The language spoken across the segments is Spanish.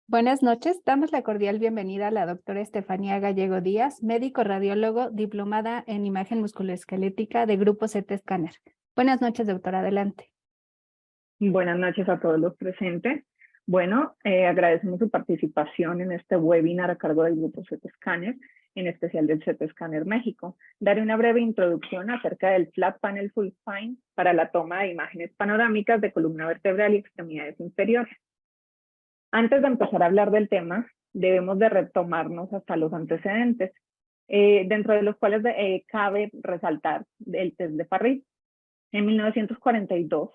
Buenas noches, damos la cordial bienvenida a la doctora Estefanía Gallego Díaz, médico radiólogo diplomada en imagen musculoesquelética de Grupo CT Scanner. Buenas noches, doctora, adelante. Buenas noches a todos los presentes. Bueno, agradecemos su participación en este webinar a cargo del Grupo CT Scanner, en especial del CT Scanner México. Daré una breve introducción acerca del Flat Panel Full Spine para la toma de imágenes panorámicas de columna vertebral y extremidades inferiores. Antes de empezar a hablar del tema, debemos de retomarnos hasta los antecedentes, dentro de los cuales cabe resaltar el test de Farris. En 1942,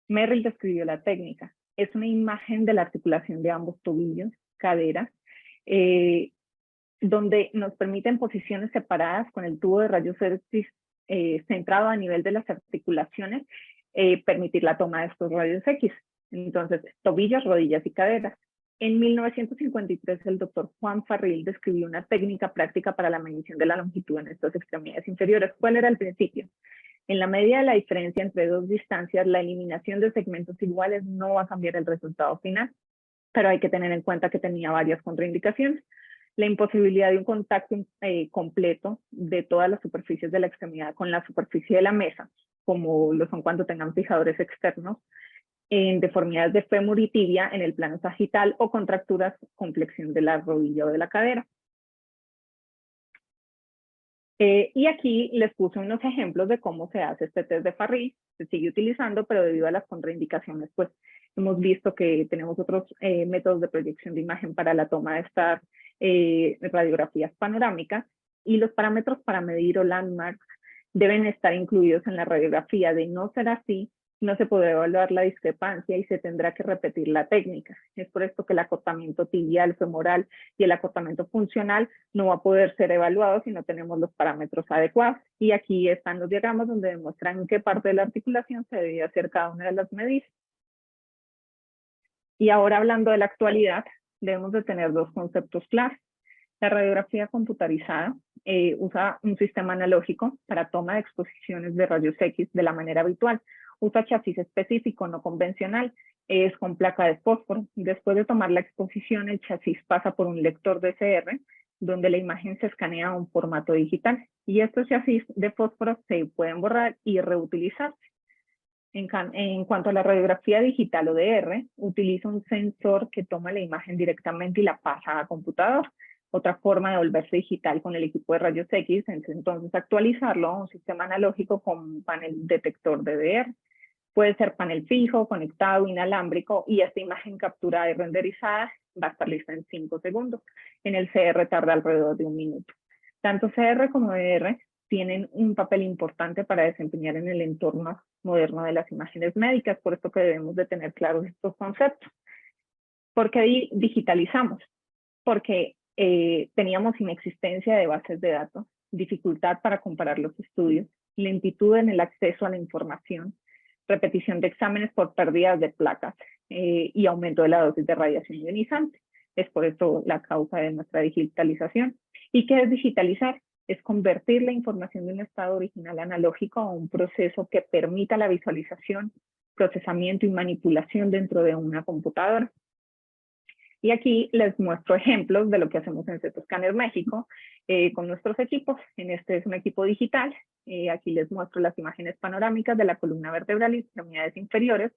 Merrill describió la técnica. Es una imagen de la articulación de ambos tobillos, cadera, donde nos permiten posiciones separadas con el tubo de rayos X centrado a nivel de las articulaciones, permitir la toma de estos rayos X. Entonces, tobillos, rodillas y caderas. En 1953, el doctor Juan Farril describió una técnica práctica para la medición de la longitud en estas extremidades inferiores. ¿Cuál era el principio? En la medida de la diferencia entre dos distancias, la eliminación de segmentos iguales no va a cambiar el resultado final, pero hay que tener en cuenta que tenía varias contraindicaciones. La imposibilidad de un contacto completo de todas las superficies de la extremidad con la superficie de la mesa, como lo son cuando tengan fijadores externos, en deformidades de fémur y tibia en el plano sagital o contracturas con flexión de la rodilla o de la cadera. Y aquí les puse unos ejemplos de cómo se hace este test de Farris. Se sigue utilizando, pero debido a las contraindicaciones, pues hemos visto que tenemos otros métodos de proyección de imagen para la toma de estas radiografías panorámicas, y los parámetros para medir o landmarks deben estar incluidos en la radiografía. De no ser así, no se podrá evaluar la discrepancia y se tendrá que repetir la técnica. Es por esto que el acortamiento tibial, femoral y el acortamiento funcional no va a poder ser evaluado si no tenemos los parámetros adecuados. Y aquí están los diagramas donde demuestran en qué parte de la articulación se debe hacer cada una de las medidas. Y ahora, hablando de la actualidad, debemos de tener dos conceptos claros. La radiografía computarizada usa un sistema analógico para toma de exposiciones de rayos X de la manera habitual. Usa chasis específico, no convencional, es con placa de fósforo. Después de tomar la exposición, el chasis pasa por un lector DCR, donde la imagen se escanea a un formato digital. Y estos chasis de fósforo se pueden borrar y reutilizarse. En cuanto a la radiografía digital o DR, utiliza un sensor que toma la imagen directamente y la pasa a computador. Otra forma de volverse digital con el equipo de rayos X es entonces actualizarlo a un sistema analógico con un panel detector de DR. Puede ser panel fijo, conectado, inalámbrico, y esta imagen capturada y renderizada va a estar lista en 5 segundos. En el CR tarda alrededor de 1 minuto. Tanto CR como DR tienen un papel importante para desempeñar en el entorno moderno de las imágenes médicas, por esto que debemos de tener claros estos conceptos. ¿Por qué digitalizamos? Porque teníamos inexistencia de bases de datos, dificultad para comparar los estudios, lentitud en el acceso a la información, repetición de exámenes por pérdidas de placas y aumento de la dosis de radiación ionizante. Es por esto la causa de nuestra digitalización. ¿Y qué es digitalizar? Es convertir la información de un estado original analógico a un proceso que permita la visualización, procesamiento y manipulación dentro de una computadora. Y aquí les muestro ejemplos de lo que hacemos en CT Scanner México con nuestros equipos. En este es un equipo digital. Aquí les muestro las imágenes panorámicas de la columna vertebral y extremidades inferiores.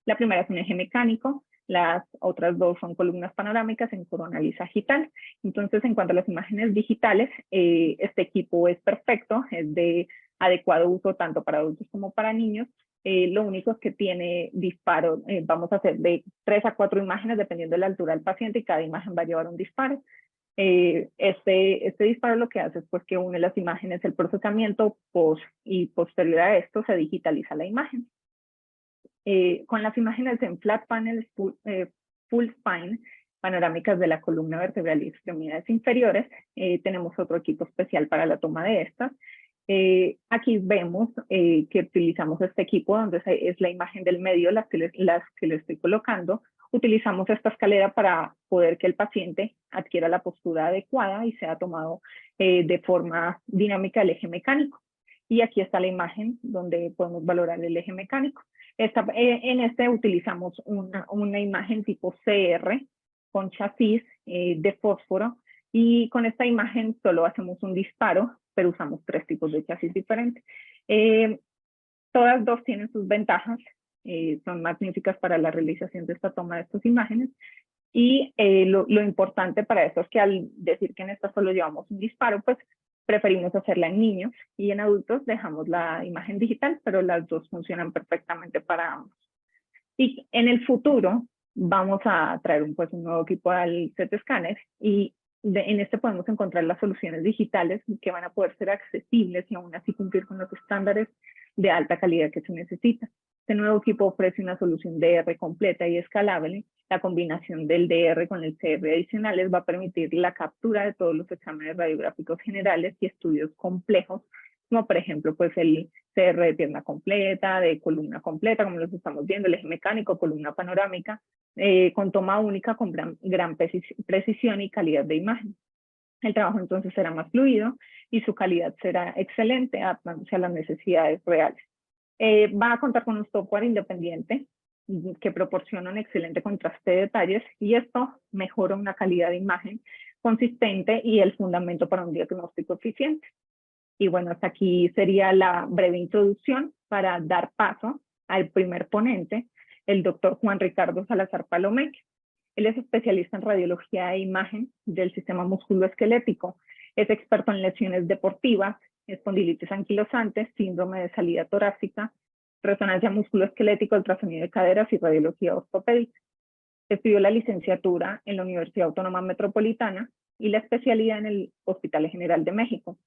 La primera es un eje mecánico, las otras dos son columnas panorámicas en coronal y sagital. Entonces, en cuanto a las imágenes digitales, este equipo es perfecto, es de adecuado uso tanto para adultos como para niños. Lo único es que tiene disparo, vamos a hacer de 3 a 4 imágenes dependiendo de la altura del paciente, y cada imagen va a llevar un disparo. Este disparo lo que hace es pues que une las imágenes, el procesamiento y posterior a esto se digitaliza la imagen. Con las imágenes en flat panel full spine, panorámicas de la columna vertebral y extremidades inferiores, tenemos otro equipo especial para la toma de estas. Aquí vemos que utilizamos este equipo donde es la imagen del medio, las que le estoy colocando. Utilizamos esta escalera para poder que el paciente adquiera la postura adecuada y sea tomado de forma dinámica el eje mecánico. Y aquí está la imagen donde podemos valorar el eje mecánico. En este utilizamos una imagen tipo CR, con chasis de fósforo, y con esta imagen solo hacemos un disparo, pero usamos 3 tipos de chasis diferentes. Todas dos tienen sus ventajas, son magníficas para la realización de esta toma de estas imágenes, y lo importante para esto es que al decir que en esta solo llevamos un disparo, pues preferimos hacerla en niños, y en adultos dejamos la imagen digital, pero las dos funcionan perfectamente para ambos. Y en el futuro vamos a traer un nuevo equipo al CT Scanner, y en este podemos encontrar las soluciones digitales que van a poder ser accesibles y aún así cumplir con los estándares de alta calidad que se necesita. Este nuevo equipo ofrece una solución DR completa y escalable. La combinación del DR con el CR adicionales va a permitir la captura de todos los exámenes radiográficos generales y estudios complejos, como por ejemplo pues el CR de pierna completa, de columna completa, como los estamos viendo, el eje mecánico, columna panorámica, con toma única, con gran precisión y calidad de imagen. El trabajo entonces será más fluido y su calidad será excelente, adaptándose a las necesidades reales. Va a contar con un software independiente que proporciona un excelente contraste de detalles, y esto mejora una calidad de imagen consistente y el fundamento para un diagnóstico eficiente. Y bueno, hasta aquí sería la breve introducción para dar paso al primer ponente, el doctor Juan Ricardo Salazar Palomeque. Él es especialista en radiología e imagen del sistema musculoesquelético. Es experto en lesiones deportivas, espondilitis anquilosante, síndrome de salida torácica, resonancia musculoesquelética, ultrasonido de caderas y radiología ortopédica. Estudió la licenciatura en la Universidad Autónoma Metropolitana y la especialidad en el Hospital General de México.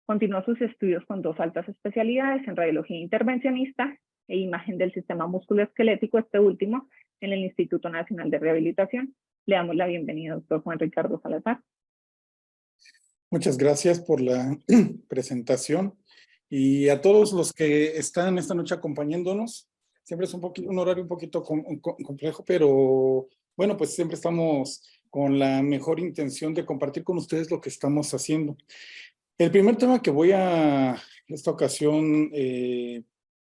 Continuó sus estudios con 2 altas especialidades en radiología intervencionista e imagen del sistema musculoesquelético, este último en el Instituto Nacional de Rehabilitación. Le damos la bienvenida, doctor Juan Ricardo Salazar. Muchas gracias por la presentación, y a todos los que están esta noche acompañándonos. Siempre es un horario un poquito complejo, pero bueno, pues siempre estamos con la mejor intención de compartir con ustedes lo que estamos haciendo. El primer tema que voy a esta ocasión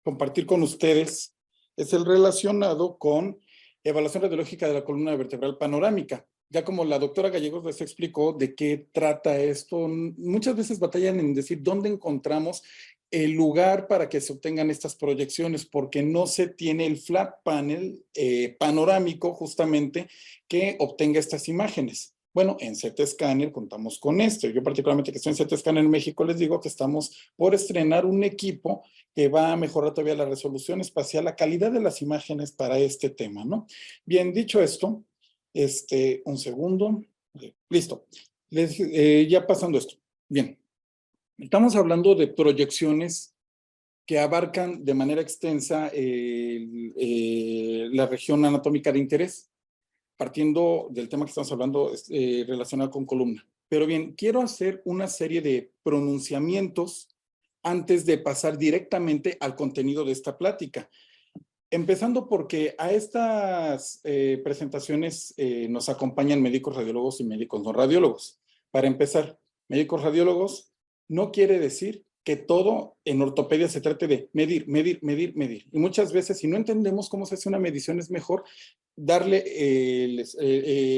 compartir con ustedes es el relacionado con evaluación radiológica de la columna vertebral panorámica. Ya como la doctora Gallegos les explicó de qué trata esto, muchas veces batallan en decir dónde encontramos el lugar para que se obtengan estas proyecciones, porque no se tiene el flat panel panorámico justamente que obtenga estas imágenes. Bueno, en CT Scanner contamos con esto. Yo particularmente que estoy en CT Scanner en México, les digo que estamos por estrenar un equipo que va a mejorar todavía la resolución espacial, la calidad de las imágenes para este tema, ¿no? Bien, dicho esto, un segundo. Listo. Ya pasando esto. Bien. Estamos hablando de proyecciones que abarcan de manera extensa la región anatómica de interés, partiendo del tema que estamos hablando relacionado con columna. Pero bien, quiero hacer una serie de pronunciamientos antes de pasar directamente al contenido de esta plática. Empezando porque a estas presentaciones nos acompañan médicos radiólogos y médicos no radiólogos. Para empezar, médicos radiólogos no quiere decir que todo en ortopedia se trate de medir, medir, medir, medir. Y muchas veces, si no entendemos cómo se hace una medición, es mejor darle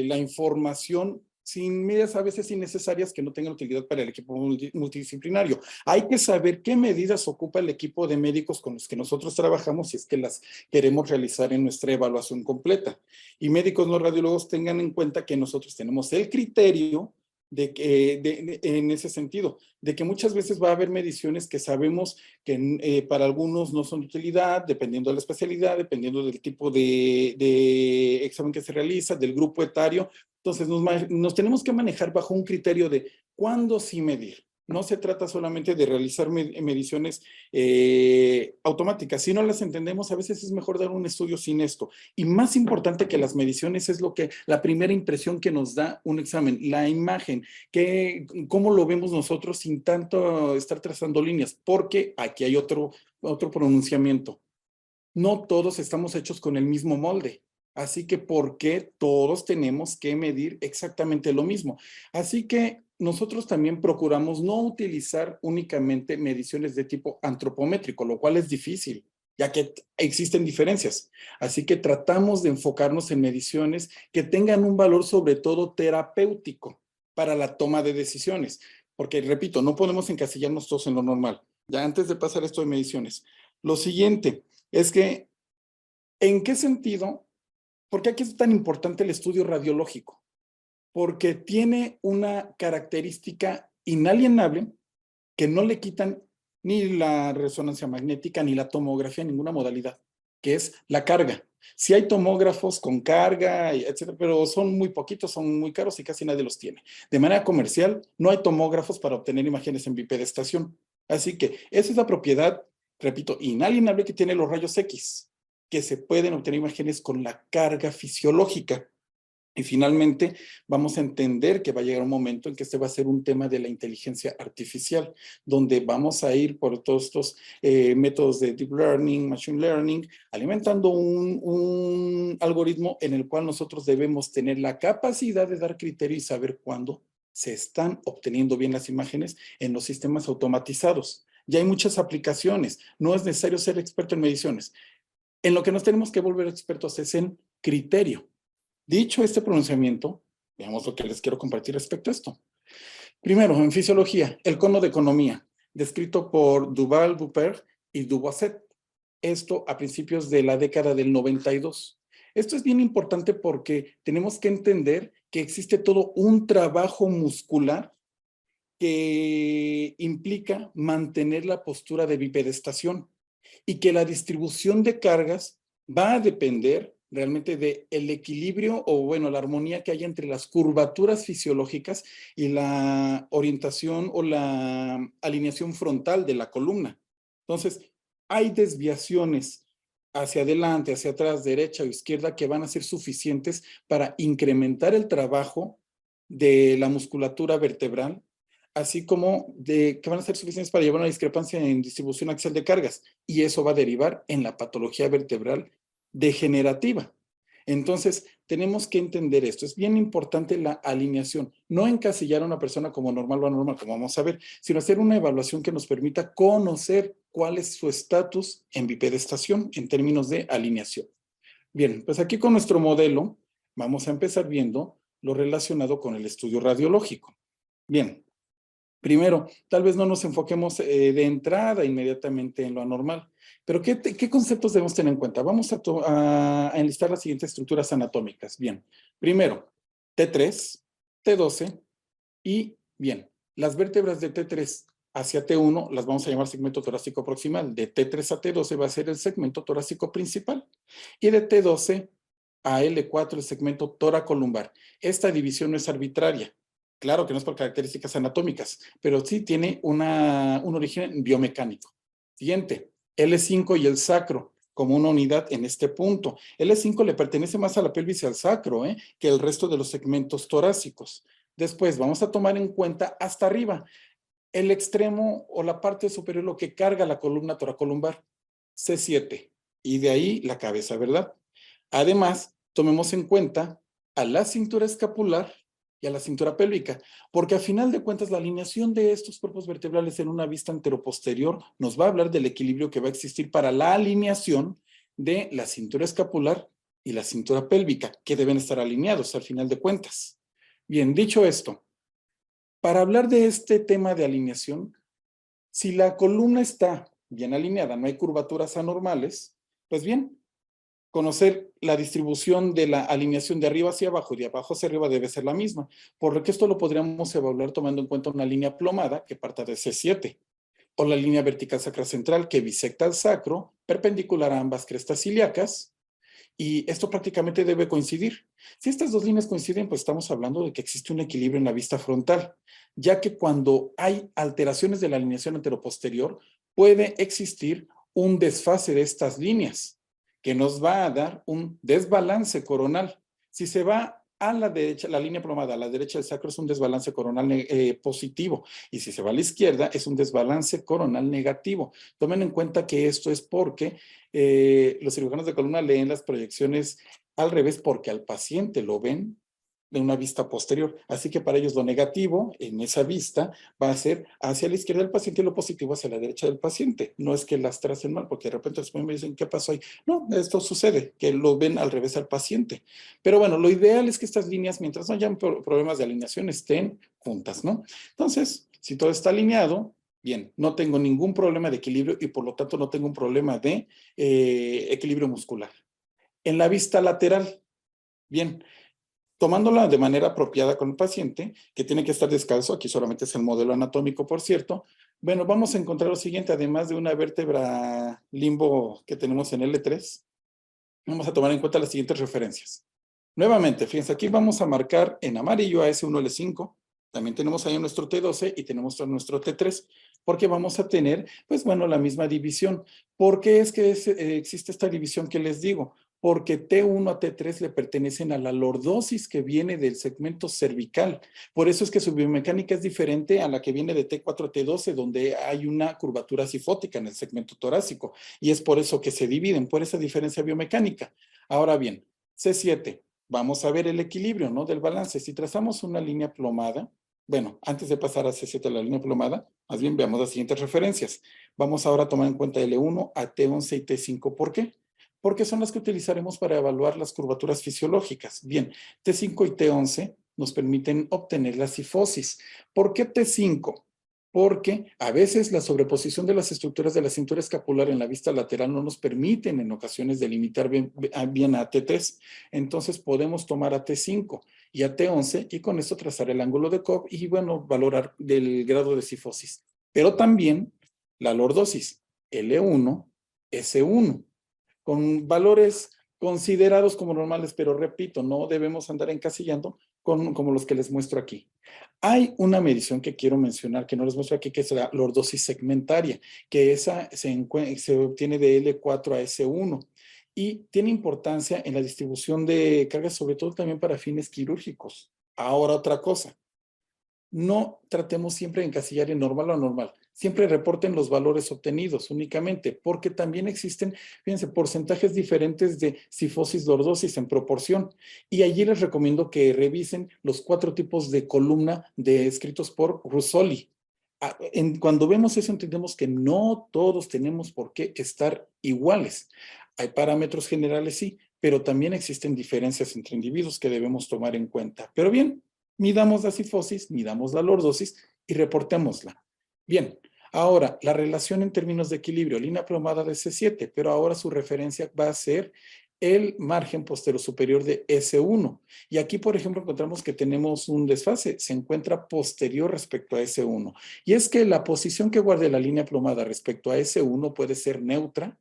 la información sin medidas a veces innecesarias que no tengan utilidad para el equipo multidisciplinario. Hay que saber qué medidas ocupa el equipo de médicos con los que nosotros trabajamos si es que las queremos realizar en nuestra evaluación completa. Y médicos no radiólogos tengan en cuenta que nosotros tenemos el criterio en ese sentido, de que muchas veces va a haber mediciones que sabemos que para algunos no son de utilidad, dependiendo de la especialidad, dependiendo del tipo de examen que se realiza, del grupo etario. Entonces nos tenemos que manejar bajo un criterio de cuándo sí medir. No se trata solamente de realizar mediciones automáticas. Si no las entendemos, a veces es mejor dar un estudio sin esto. Y más importante que las mediciones es la primera impresión que nos da un examen, la imagen, cómo lo vemos nosotros sin tanto estar trazando líneas, porque aquí hay otro pronunciamiento. No todos estamos hechos con el mismo molde. Así que, ¿por qué todos tenemos que medir exactamente lo mismo? Así que nosotros también procuramos no utilizar únicamente mediciones de tipo antropométrico, lo cual es difícil. ya que existen diferencias. Así que tratamos de enfocarnos en mediciones que tengan un valor sobre todo terapéutico para la toma de decisiones. Porque, repito, no podemos encasillarnos todos en lo normal. Ya antes de pasar esto de mediciones. Lo siguiente es que, ¿en qué sentido? ¿Por qué aquí es tan importante el estudio radiológico? Porque tiene una característica inalienable que no le quitan ni la resonancia magnética ni la tomografía, ninguna modalidad, que es la carga. Sí hay tomógrafos con carga, etcétera, pero son muy poquitos, son muy caros y casi nadie los tiene. De manera comercial, no hay tomógrafos para obtener imágenes en bipedestación. Así que esa es la propiedad, repito, inalienable que tienen los rayos X, que se pueden obtener imágenes con la carga fisiológica. Y finalmente, vamos a entender que va a llegar un momento en que este va a ser un tema de la inteligencia artificial, donde vamos a ir por todos estos métodos de deep learning, machine learning, alimentando un algoritmo en el cual nosotros debemos tener la capacidad de dar criterio y saber cuándo se están obteniendo bien las imágenes en los sistemas automatizados. Ya hay muchas aplicaciones, no es necesario ser experto en mediciones. En lo que nos tenemos que volver expertos es en criterio. Dicho este pronunciamiento, veamos lo que les quiero compartir respecto a esto. Primero, en fisiología, el cono de economía, descrito por Duval, Buper y Duboisset. Esto a principios de la década del 92. Esto es bien importante porque tenemos que entender que existe todo un trabajo muscular que implica mantener la postura de bipedestación y que la distribución de cargas va a depender realmente del equilibrio o, bueno, la armonía que hay entre las curvaturas fisiológicas y la orientación o la alineación frontal de la columna. Entonces, hay desviaciones hacia adelante, hacia atrás, derecha o izquierda, que van a ser suficientes para incrementar el trabajo de la musculatura vertebral, así como que van a ser suficientes para llevar una discrepancia en distribución axial de cargas, y eso va a derivar en la patología vertebral degenerativa. Entonces, tenemos que entender esto. Es bien importante la alineación. No encasillar a una persona como normal o anormal, como vamos a ver, sino hacer una evaluación que nos permita conocer cuál es su estatus en bipedestación en términos de alineación. Bien, pues aquí con nuestro modelo vamos a empezar viendo lo relacionado con el estudio radiológico. Bien. Primero, tal vez no nos enfoquemos de entrada inmediatamente en lo anormal, pero ¿qué conceptos debemos tener en cuenta? Vamos a enlistar las siguientes estructuras anatómicas. Bien, primero, T3, T12 y, bien, las vértebras de T3 hacia T1 las vamos a llamar segmento torácico proximal. De T3 a T12 va a ser el segmento torácico principal y de T12 a L4 el segmento toracolumbar. Esta división no es arbitraria. Claro que no es por características anatómicas, pero sí tiene un origen biomecánico. Siguiente, L5 y el sacro como una unidad en este punto. L5 le pertenece más a la pelvis y al sacro que el resto de los segmentos torácicos. Después vamos a tomar en cuenta hasta arriba el extremo o la parte superior, lo que carga la columna toracolumbar, C7, y de ahí la cabeza, ¿verdad? Además, tomemos en cuenta a la cintura escapular y a la cintura pélvica, porque a final de cuentas la alineación de estos cuerpos vertebrales en una vista anteroposterior nos va a hablar del equilibrio que va a existir para la alineación de la cintura escapular y la cintura pélvica, que deben estar alineados al final de cuentas. Bien, dicho esto, para hablar de este tema de alineación, si la columna está bien alineada, no hay curvaturas anormales, pues bien, conocer la distribución de la alineación de arriba hacia abajo y de abajo hacia arriba debe ser la misma, por lo que esto lo podríamos evaluar tomando en cuenta una línea plomada que parta de C7, o la línea vertical sacrocentral que bisecta el sacro, perpendicular a ambas crestas ilíacas, y esto prácticamente debe coincidir. Si estas dos líneas coinciden, pues estamos hablando de que existe un equilibrio en la vista frontal, ya que cuando hay alteraciones de la alineación anteroposterior, puede existir un desfase de estas líneas, que nos va a dar un desbalance coronal. Si se va a la derecha, la línea plomada a la derecha del sacro es un desbalance coronal positivo, y si se va a la izquierda es un desbalance coronal negativo. Tomen en cuenta que esto es porque los cirujanos de columna leen las proyecciones al revés, porque al paciente lo ven de una vista posterior. Así que para ellos lo negativo en esa vista va a ser hacia la izquierda del paciente y lo positivo hacia la derecha del paciente. No es que las tracen mal, porque de repente después me dicen, ¿qué pasó ahí? No, esto sucede, que lo ven al revés al paciente. Pero bueno, lo ideal es que estas líneas, mientras no hayan problemas de alineación, estén juntas, ¿no? Entonces, si todo está alineado, bien, no tengo ningún problema de equilibrio y por lo tanto no tengo un problema de equilibrio muscular. En la vista lateral, bien, tomándola de manera apropiada con el paciente, que tiene que estar descalzo, aquí solamente es el modelo anatómico, por cierto. Bueno, vamos a encontrar lo siguiente, además de una vértebra limbo que tenemos en L3, vamos a tomar en cuenta las siguientes referencias. Nuevamente, fíjense, aquí vamos a marcar en amarillo a S1, L5, también tenemos ahí nuestro T12 y tenemos nuestro T3, porque vamos a tener, pues bueno, la misma división. ¿Por qué es que existe esta división que les digo? Porque T1 a T3 le pertenecen a la lordosis que viene del segmento cervical. Por eso es que su biomecánica es diferente a la que viene de T4 a T12, donde hay una curvatura sifótica en el segmento torácico. Y es por eso que se dividen, por esa diferencia biomecánica. Ahora bien, C7, vamos a ver el equilibrio, ¿no? Del balance. Si trazamos una línea plomada, bueno, antes de pasar a C7, la línea plomada, más bien veamos las siguientes referencias. Vamos ahora a tomar en cuenta L1 a T11 y T5. ¿Por qué? Porque son las que utilizaremos para evaluar las curvaturas fisiológicas. Bien, T5 y T11 nos permiten obtener la cifosis. ¿Por qué T5? Porque a veces la sobreposición de las estructuras de la cintura escapular en la vista lateral no nos permiten en ocasiones delimitar bien a T3. Entonces podemos tomar a T5 y a T11 y con esto trazar el ángulo de Cobb y, bueno, valorar del grado de cifosis. Pero también la lordosis, L1, S1, con valores considerados como normales, pero repito, no debemos andar encasillando como los que les muestro aquí. Hay una medición que quiero mencionar, que no les muestro aquí, que es la lordosis segmentaria, que esa se obtiene de L4 a S1 y tiene importancia en la distribución de cargas, sobre todo también para fines quirúrgicos. Ahora otra cosa. No tratemos siempre de encasillar en normal o anormal. Siempre reporten los valores obtenidos únicamente, porque también existen, fíjense, porcentajes diferentes de cifosis lordosis en proporción. Y allí les recomiendo que revisen los 4 tipos de columna escritos por Russoli. Cuando vemos eso entendemos que no todos tenemos por qué estar iguales. Hay parámetros generales, sí, pero también existen diferencias entre individuos que debemos tomar en cuenta. Pero bien, midamos la cifosis, midamos la lordosis y reportémosla. Bien, ahora la relación en términos de equilibrio, línea plomada de C7, pero ahora su referencia va a ser el margen posterior superior de S1. Y aquí, por ejemplo, encontramos que tenemos un desfase, se encuentra posterior respecto a S1. Y es que la posición que guarde la línea plomada respecto a S1 puede ser neutra,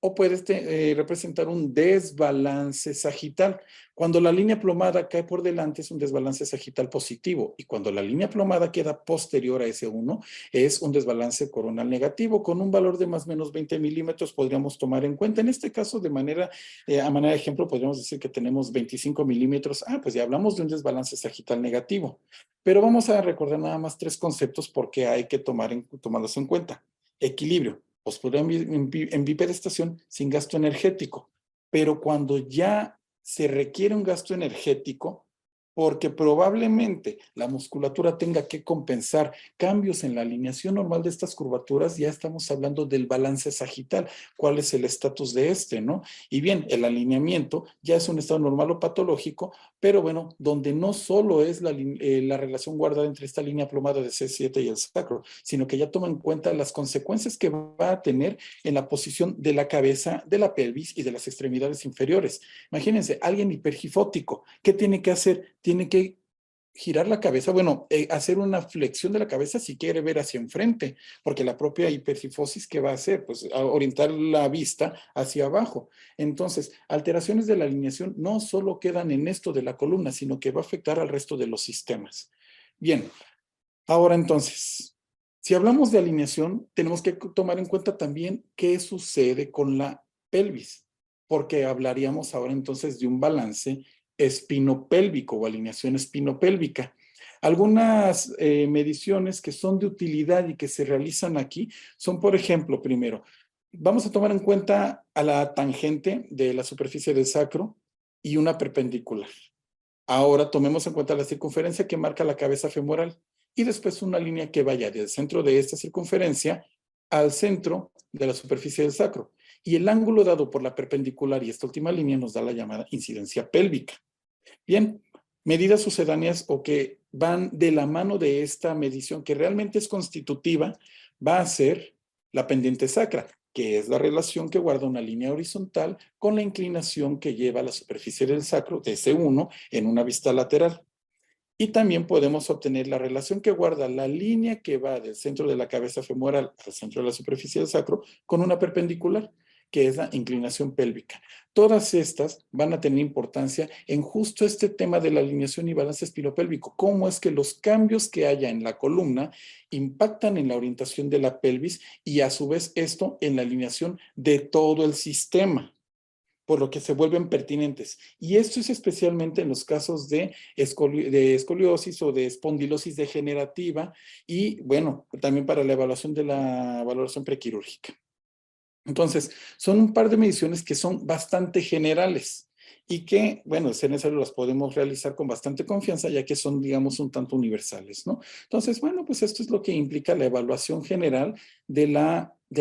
o puede representar un desbalance sagital. Cuando la línea plomada cae por delante es un desbalance sagital positivo y cuando la línea plomada queda posterior a S1 es un desbalance coronal negativo con un valor de más o menos 20 milímetros podríamos tomar en cuenta. En este caso, a manera de ejemplo, podríamos decir que tenemos 25 milímetros. Pues ya hablamos de un desbalance sagital negativo. Pero vamos a recordar nada más 3 conceptos porque hay que tomarlos en cuenta. Equilibrio. Postura en bipedestación sin gasto energético. Pero cuando ya se requiere un gasto energético, porque probablemente la musculatura tenga que compensar cambios en la alineación normal de estas curvaturas, ya estamos hablando del balance sagital. ¿Cuál es el estatus de este, no? Y bien, el alineamiento ya es un estado normal o patológico, pero bueno, donde no solo es la relación guardada entre esta línea plomada de C7 y el sacro, sino que ya toma en cuenta las consecuencias que va a tener en la posición de la cabeza, de la pelvis y de las extremidades inferiores. Imagínense, alguien hipergifótico, ¿qué tiene que hacer? Tiene que girar la cabeza, bueno, hacer una flexión de la cabeza si quiere ver hacia enfrente, porque la propia hipercifosis, ¿qué va a hacer? Pues orientar la vista hacia abajo. Entonces, alteraciones de la alineación no solo quedan en esto de la columna, sino que va a afectar al resto de los sistemas. Bien, ahora entonces, si hablamos de alineación, tenemos que tomar en cuenta también qué sucede con la pelvis, porque hablaríamos ahora entonces de un balance espinopélvico o alineación espinopélvica. Algunas mediciones que son de utilidad y que se realizan aquí son, por ejemplo, primero, vamos a tomar en cuenta a la tangente de la superficie del sacro y una perpendicular. Ahora tomemos en cuenta la circunferencia que marca la cabeza femoral y después una línea que vaya del centro de esta circunferencia al centro de la superficie del sacro. Y el ángulo dado por la perpendicular y esta última línea nos da la llamada incidencia pélvica. Bien, medidas sucedáneas o que van de la mano de esta medición que realmente es constitutiva va a ser la pendiente sacra, que es la relación que guarda una línea horizontal con la inclinación que lleva a la superficie del sacro de S1 en una vista lateral. Y también podemos obtener la relación que guarda la línea que va del centro de la cabeza femoral al centro de la superficie del sacro con una perpendicular, que es la inclinación pélvica. Todas estas van a tener importancia en justo este tema de la alineación y balance espinopélvico. Cómo es que los cambios que haya en la columna impactan en la orientación de la pelvis y a su vez esto en la alineación de todo el sistema, por lo que se vuelven pertinentes. Y esto es especialmente en los casos de escoliosis o de espondilosis degenerativa y, bueno, también para la evaluación de la valoración prequirúrgica. Entonces, son un par de mediciones que son bastante generales y que, bueno, de ser necesario las podemos realizar con bastante confianza, ya que son, digamos, un tanto universales, ¿no? Entonces, bueno, pues esto es lo que implica la evaluación general del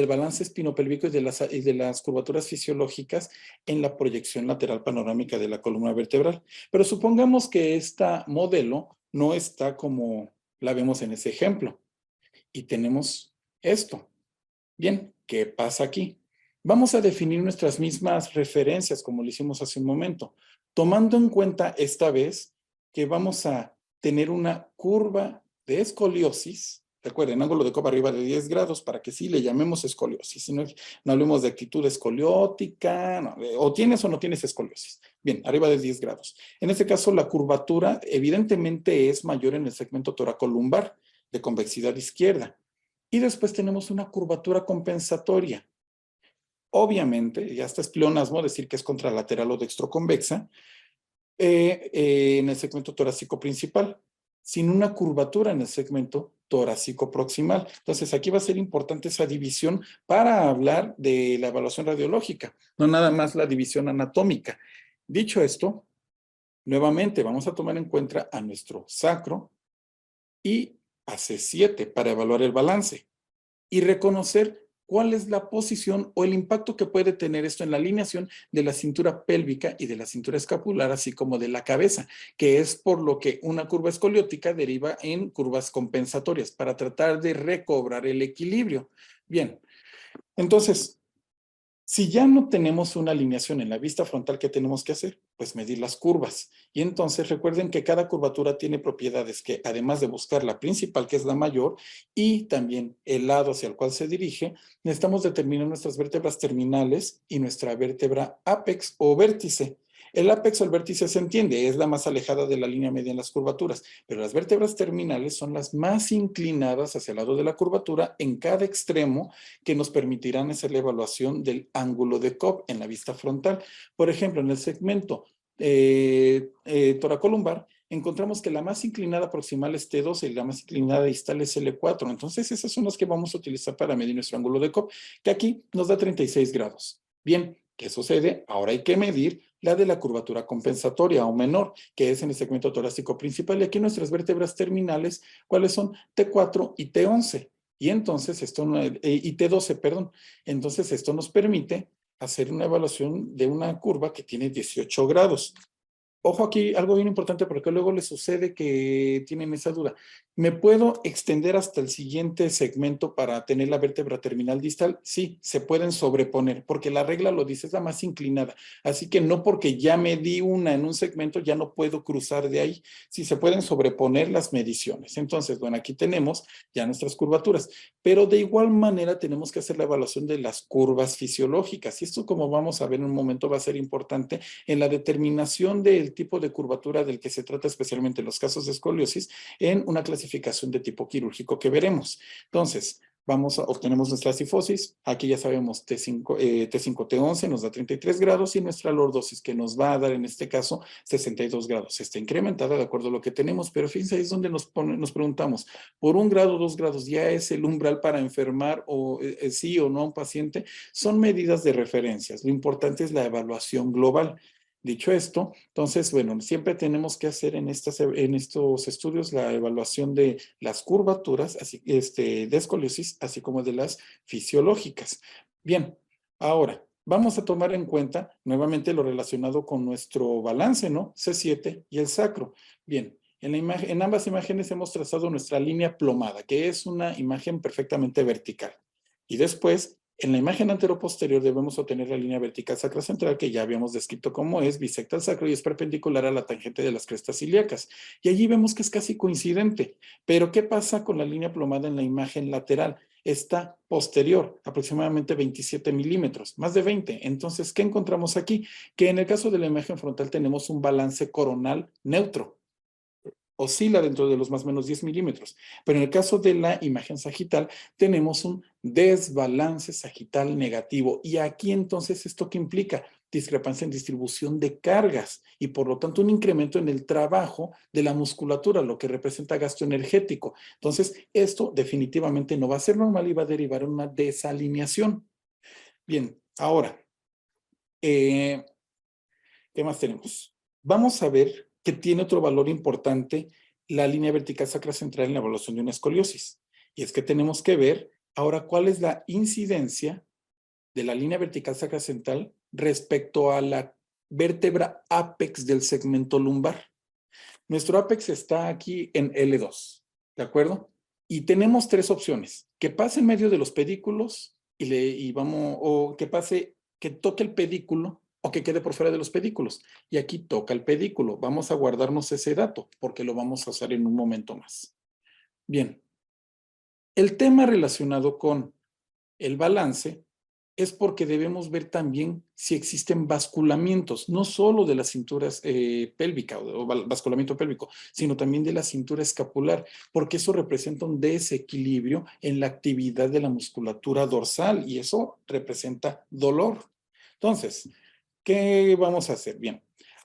balance espinopélvico y de las curvaturas fisiológicas en la proyección lateral panorámica de la columna vertebral. Pero supongamos que esta modelo no está como la vemos en ese ejemplo y tenemos esto. Bien, ¿qué pasa aquí? Vamos a definir nuestras mismas referencias como lo hicimos hace un momento, tomando en cuenta esta vez que vamos a tener una curva de escoliosis. Recuerden, ángulo de copa arriba de 10 grados para que sí le llamemos escoliosis. No hablemos de actitud escoliótica, no, o tienes o no tienes escoliosis. Bien, arriba de 10 grados. En este caso, la curvatura evidentemente es mayor en el segmento toracolumbar de convexidad izquierda. Y después tenemos una curvatura compensatoria. Obviamente, ya está es pleonasmo decir que es contralateral o dextroconvexa en el segmento torácico principal, sin una curvatura en el segmento torácico proximal. Entonces, aquí va a ser importante esa división para hablar de la evaluación radiológica, no nada más la división anatómica. Dicho esto, nuevamente vamos a tomar en cuenta a nuestro sacro y a C7 para evaluar el balance y reconocer cuál es la posición o el impacto que puede tener esto en la alineación de la cintura pélvica y de la cintura escapular, así como de la cabeza, que es por lo que una curva escoliótica deriva en curvas compensatorias para tratar de recobrar el equilibrio. Bien, entonces, si ya no tenemos una alineación en la vista frontal, ¿qué tenemos que hacer? Pues medir las curvas. Y entonces recuerden que cada curvatura tiene propiedades que, además de buscar la principal, que es la mayor, y también el lado hacia el cual se dirige, necesitamos determinar nuestras vértebras terminales y nuestra vértebra ápex o vértice. El ápex o el vértice se entiende, es la más alejada de la línea media en las curvaturas, pero las vértebras terminales son las más inclinadas hacia el lado de la curvatura en cada extremo que nos permitirán hacer la evaluación del ángulo de Cobb en la vista frontal. Por ejemplo, en el segmento toracolumbar, encontramos que la más inclinada proximal es T12 y la más inclinada distal es L4. Entonces, esas son las que vamos a utilizar para medir nuestro ángulo de Cobb, que aquí nos da 36 grados. Bien, ¿qué sucede? Ahora hay que medir la de la curvatura compensatoria o menor, que es en el segmento torácico principal. Y aquí nuestras vértebras terminales, ¿cuáles son? T4 y T11. Y entonces esto, y T12, perdón. Entonces esto nos permite hacer una evaluación de una curva que tiene 18 grados. Ojo aquí, algo bien importante porque luego les sucede que tienen esa duda. ¿Me puedo extender hasta el siguiente segmento para tener la vértebra terminal distal? Sí, se pueden sobreponer porque la regla lo dice, es la más inclinada. Así que no porque ya me di una en un segmento, ya no puedo cruzar de ahí. Sí, se pueden sobreponer las mediciones. Entonces, bueno, aquí tenemos ya nuestras curvaturas. Pero de igual manera tenemos que hacer la evaluación de las curvas fisiológicas. Y esto, como vamos a ver en un momento, va a ser importante en la determinación del tipo de curvatura del que se trata, especialmente en los casos de escoliosis, en una clasificación de tipo quirúrgico que veremos. Entonces, obtenemos nuestra cifosis, aquí ya sabemos T5, T11 nos da 33 grados y nuestra lordosis que nos va a dar en este caso 62 grados. Está incrementada de acuerdo a lo que tenemos, pero fíjense, ahí es donde nos preguntamos, ¿por 1 grado, 2 grados ya es el umbral para enfermar o sí o no a un paciente? Son medidas de referencias, lo importante es la evaluación global. Dicho esto, entonces, bueno, siempre tenemos que hacer en estos estudios la evaluación de las curvaturas, así, de escoliosis, así como de las fisiológicas. Bien, ahora vamos a tomar en cuenta nuevamente lo relacionado con nuestro balance, ¿no? C7 y el sacro. Bien, en ambas imágenes hemos trazado nuestra línea plomada, que es una imagen perfectamente vertical. Y después, en la imagen anteroposterior debemos obtener la línea vertical sacrocentral que ya habíamos descrito cómo es, bisecta el sacro y es perpendicular a la tangente de las crestas ilíacas. Y allí vemos que es casi coincidente. Pero ¿qué pasa con la línea plomada en la imagen lateral? Está posterior, aproximadamente 27 milímetros, más de 20. Entonces, ¿qué encontramos aquí? Que en el caso de la imagen frontal tenemos un balance coronal neutro. Oscila dentro de los más o menos 10 milímetros. Pero en el caso de la imagen sagital, tenemos un desbalance sagital negativo. Y aquí entonces, ¿esto qué implica? Discrepancia en distribución de cargas y por lo tanto un incremento en el trabajo de la musculatura, lo que representa gasto energético. Entonces, esto definitivamente no va a ser normal y va a derivar en una desalineación. Bien, ahora, ¿qué más tenemos? Vamos a ver que tiene otro valor importante la línea vertical sacrocentral en la evaluación de una escoliosis. Y es que tenemos que ver ahora cuál es la incidencia de la línea vertical sacrocentral respecto a la vértebra ápex del segmento lumbar. Nuestro ápex está aquí en L2, ¿de acuerdo? Y tenemos tres opciones: que pase en medio de los pedículos o que pase, que toque el pedículo o que quede por fuera de los pedículos. Y aquí toca el pedículo. Vamos a guardarnos ese dato porque lo vamos a usar en un momento más. Bien, el tema relacionado con el balance es porque debemos ver también si existen basculamientos, no solo de la cintura pélvica o basculamiento pélvico, sino también de la cintura escapular, porque eso representa un desequilibrio en la actividad de la musculatura dorsal y eso representa dolor. Entonces, ¿qué vamos a hacer? Bien,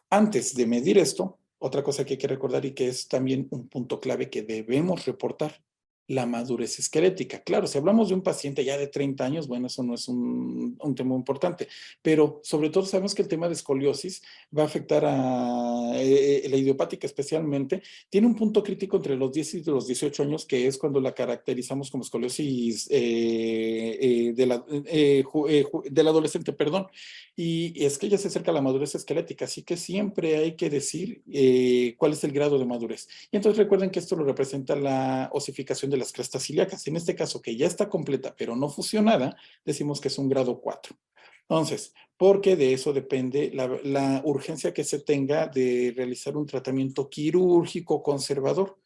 antes de medir esto, otra cosa que hay que recordar y que es también un punto clave que debemos reportar: la madurez esquelética. Claro, si hablamos de un paciente ya de 30 años, bueno, eso no es un tema importante, pero sobre todo sabemos que el tema de escoliosis va a afectar a la idiopática especialmente. Tiene un punto crítico entre los 10 y los 18 años, que es cuando la caracterizamos como escoliosis del adolescente, perdón. Y es que ya se acerca a la madurez esquelética, así que siempre hay que decir cuál es el grado de madurez. Y entonces recuerden que esto lo representa la osificación de las crestas ilíacas. En este caso, que ya está completa pero no fusionada, decimos que es un grado 4. Entonces, porque de eso depende la urgencia que se tenga de realizar un tratamiento quirúrgico conservador.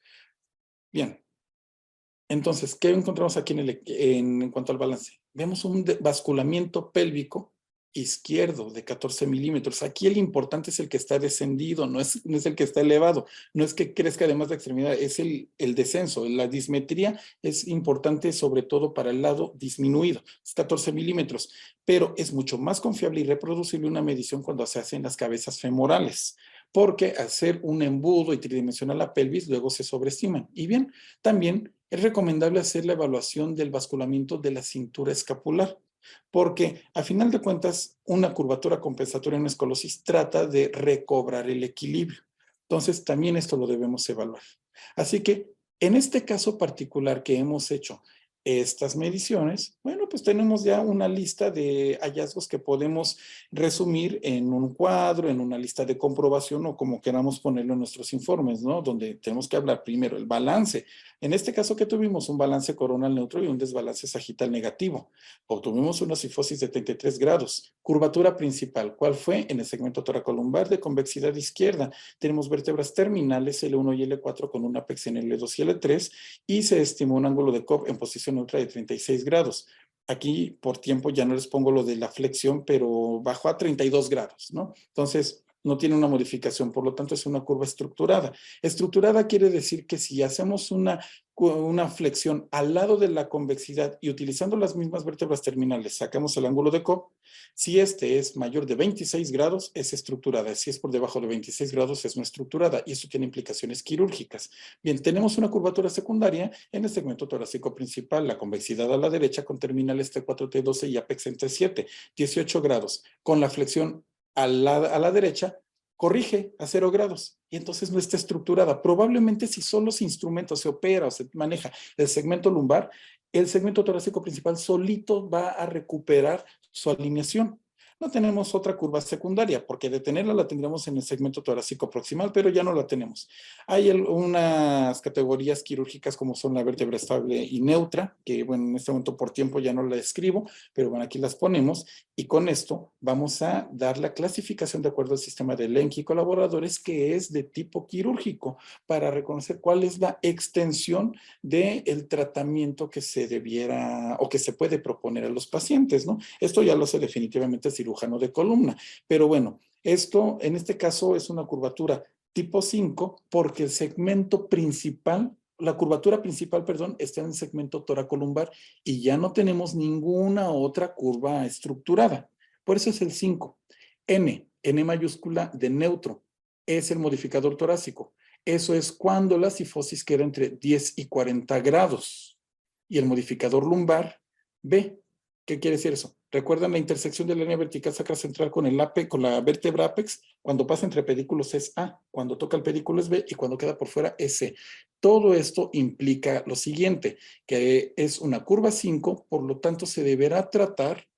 Bien, entonces, ¿qué encontramos aquí en cuanto al balance? Vemos un basculamiento pélvico izquierdo de 14 milímetros. Aquí el importante es el que está descendido, no es el que está elevado, no es que crezca además de extremidad, es el descenso. La dismetría es importante sobre todo para el lado disminuido, es 14 milímetros, pero es mucho más confiable y reproducible una medición cuando se hace en las cabezas femorales, porque hacer un embudo y tridimensional la pelvis luego se sobreestiman. Y bien, también es recomendable hacer la evaluación del basculamiento de la cintura escapular, porque a final de cuentas una curvatura compensatoria en una escolosis trata de recobrar el equilibrio. Entonces también esto lo debemos evaluar. Así que en este caso particular que hemos hecho estas mediciones, bueno, pues tenemos ya una lista de hallazgos que podemos resumir en un cuadro, en una lista de comprobación o como queramos ponerlo en nuestros informes, ¿no? Donde tenemos que hablar primero el balance. En este caso, ¿qué tuvimos? Un balance coronal neutro y un desbalance sagital negativo. Obtuvimos una cifosis de 33 grados. Curvatura principal, ¿cuál fue? En el segmento toracolumbar de convexidad izquierda. Tenemos vértebras terminales L1 y L4 con un ápex en L2 y L3 y se estimó un ángulo de Cobb en posición neutra de 36 grados. Aquí por tiempo ya no les pongo lo de la flexión, pero bajó a 32 grados, ¿no? Entonces, no tiene una modificación, por lo tanto es una curva estructurada. Estructurada quiere decir que si hacemos una flexión al lado de la convexidad y utilizando las mismas vértebras terminales, sacamos el ángulo de Cobb, si este es mayor de 26 grados, es estructurada. Si es por debajo de 26 grados, es no estructurada. Y eso tiene implicaciones quirúrgicas. Bien, tenemos una curvatura secundaria en el segmento torácico principal, la convexidad a la derecha con terminales T4, T12 y apex en T7, 18 grados, con la flexión a la derecha, corrige a 0 grados y entonces no está estructurada. Probablemente si son los instrumentos, se opera o se maneja el segmento lumbar, el segmento torácico principal solito va a recuperar su alineación. No tenemos otra curva secundaria, porque de tenerla la tendríamos en el segmento torácico proximal, pero ya no la tenemos. Hay unas categorías quirúrgicas como son la vértebra estable y neutra, que bueno, en este momento por tiempo ya no la escribo, pero bueno, aquí las ponemos, y con esto vamos a dar la clasificación de acuerdo al sistema de Elenchi y colaboradores, que es de tipo quirúrgico, para reconocer cuál es la extensión del tratamiento que se debiera o que se puede proponer a los pacientes, ¿no? Esto ya lo hace definitivamente el cirujano de columna, pero bueno, esto en este caso es una curvatura tipo 5 porque el segmento principal, la curvatura principal, perdón, está en el segmento toracolumbar y ya no tenemos ninguna otra curva estructurada. Por eso es el 5. N mayúscula de neutro, es el modificador torácico. Eso es cuando la cifosis queda entre 10 y 40 grados. Y el modificador lumbar, B. ¿Qué quiere decir eso? ¿Recuerdan la intersección de la línea vertical sacra central con el apex, con la vértebra apex? Cuando pasa entre pedículos es A, cuando toca el pedículo es B y cuando queda por fuera es C. Todo esto implica lo siguiente, que es una curva 5, por lo tanto se deberá tratar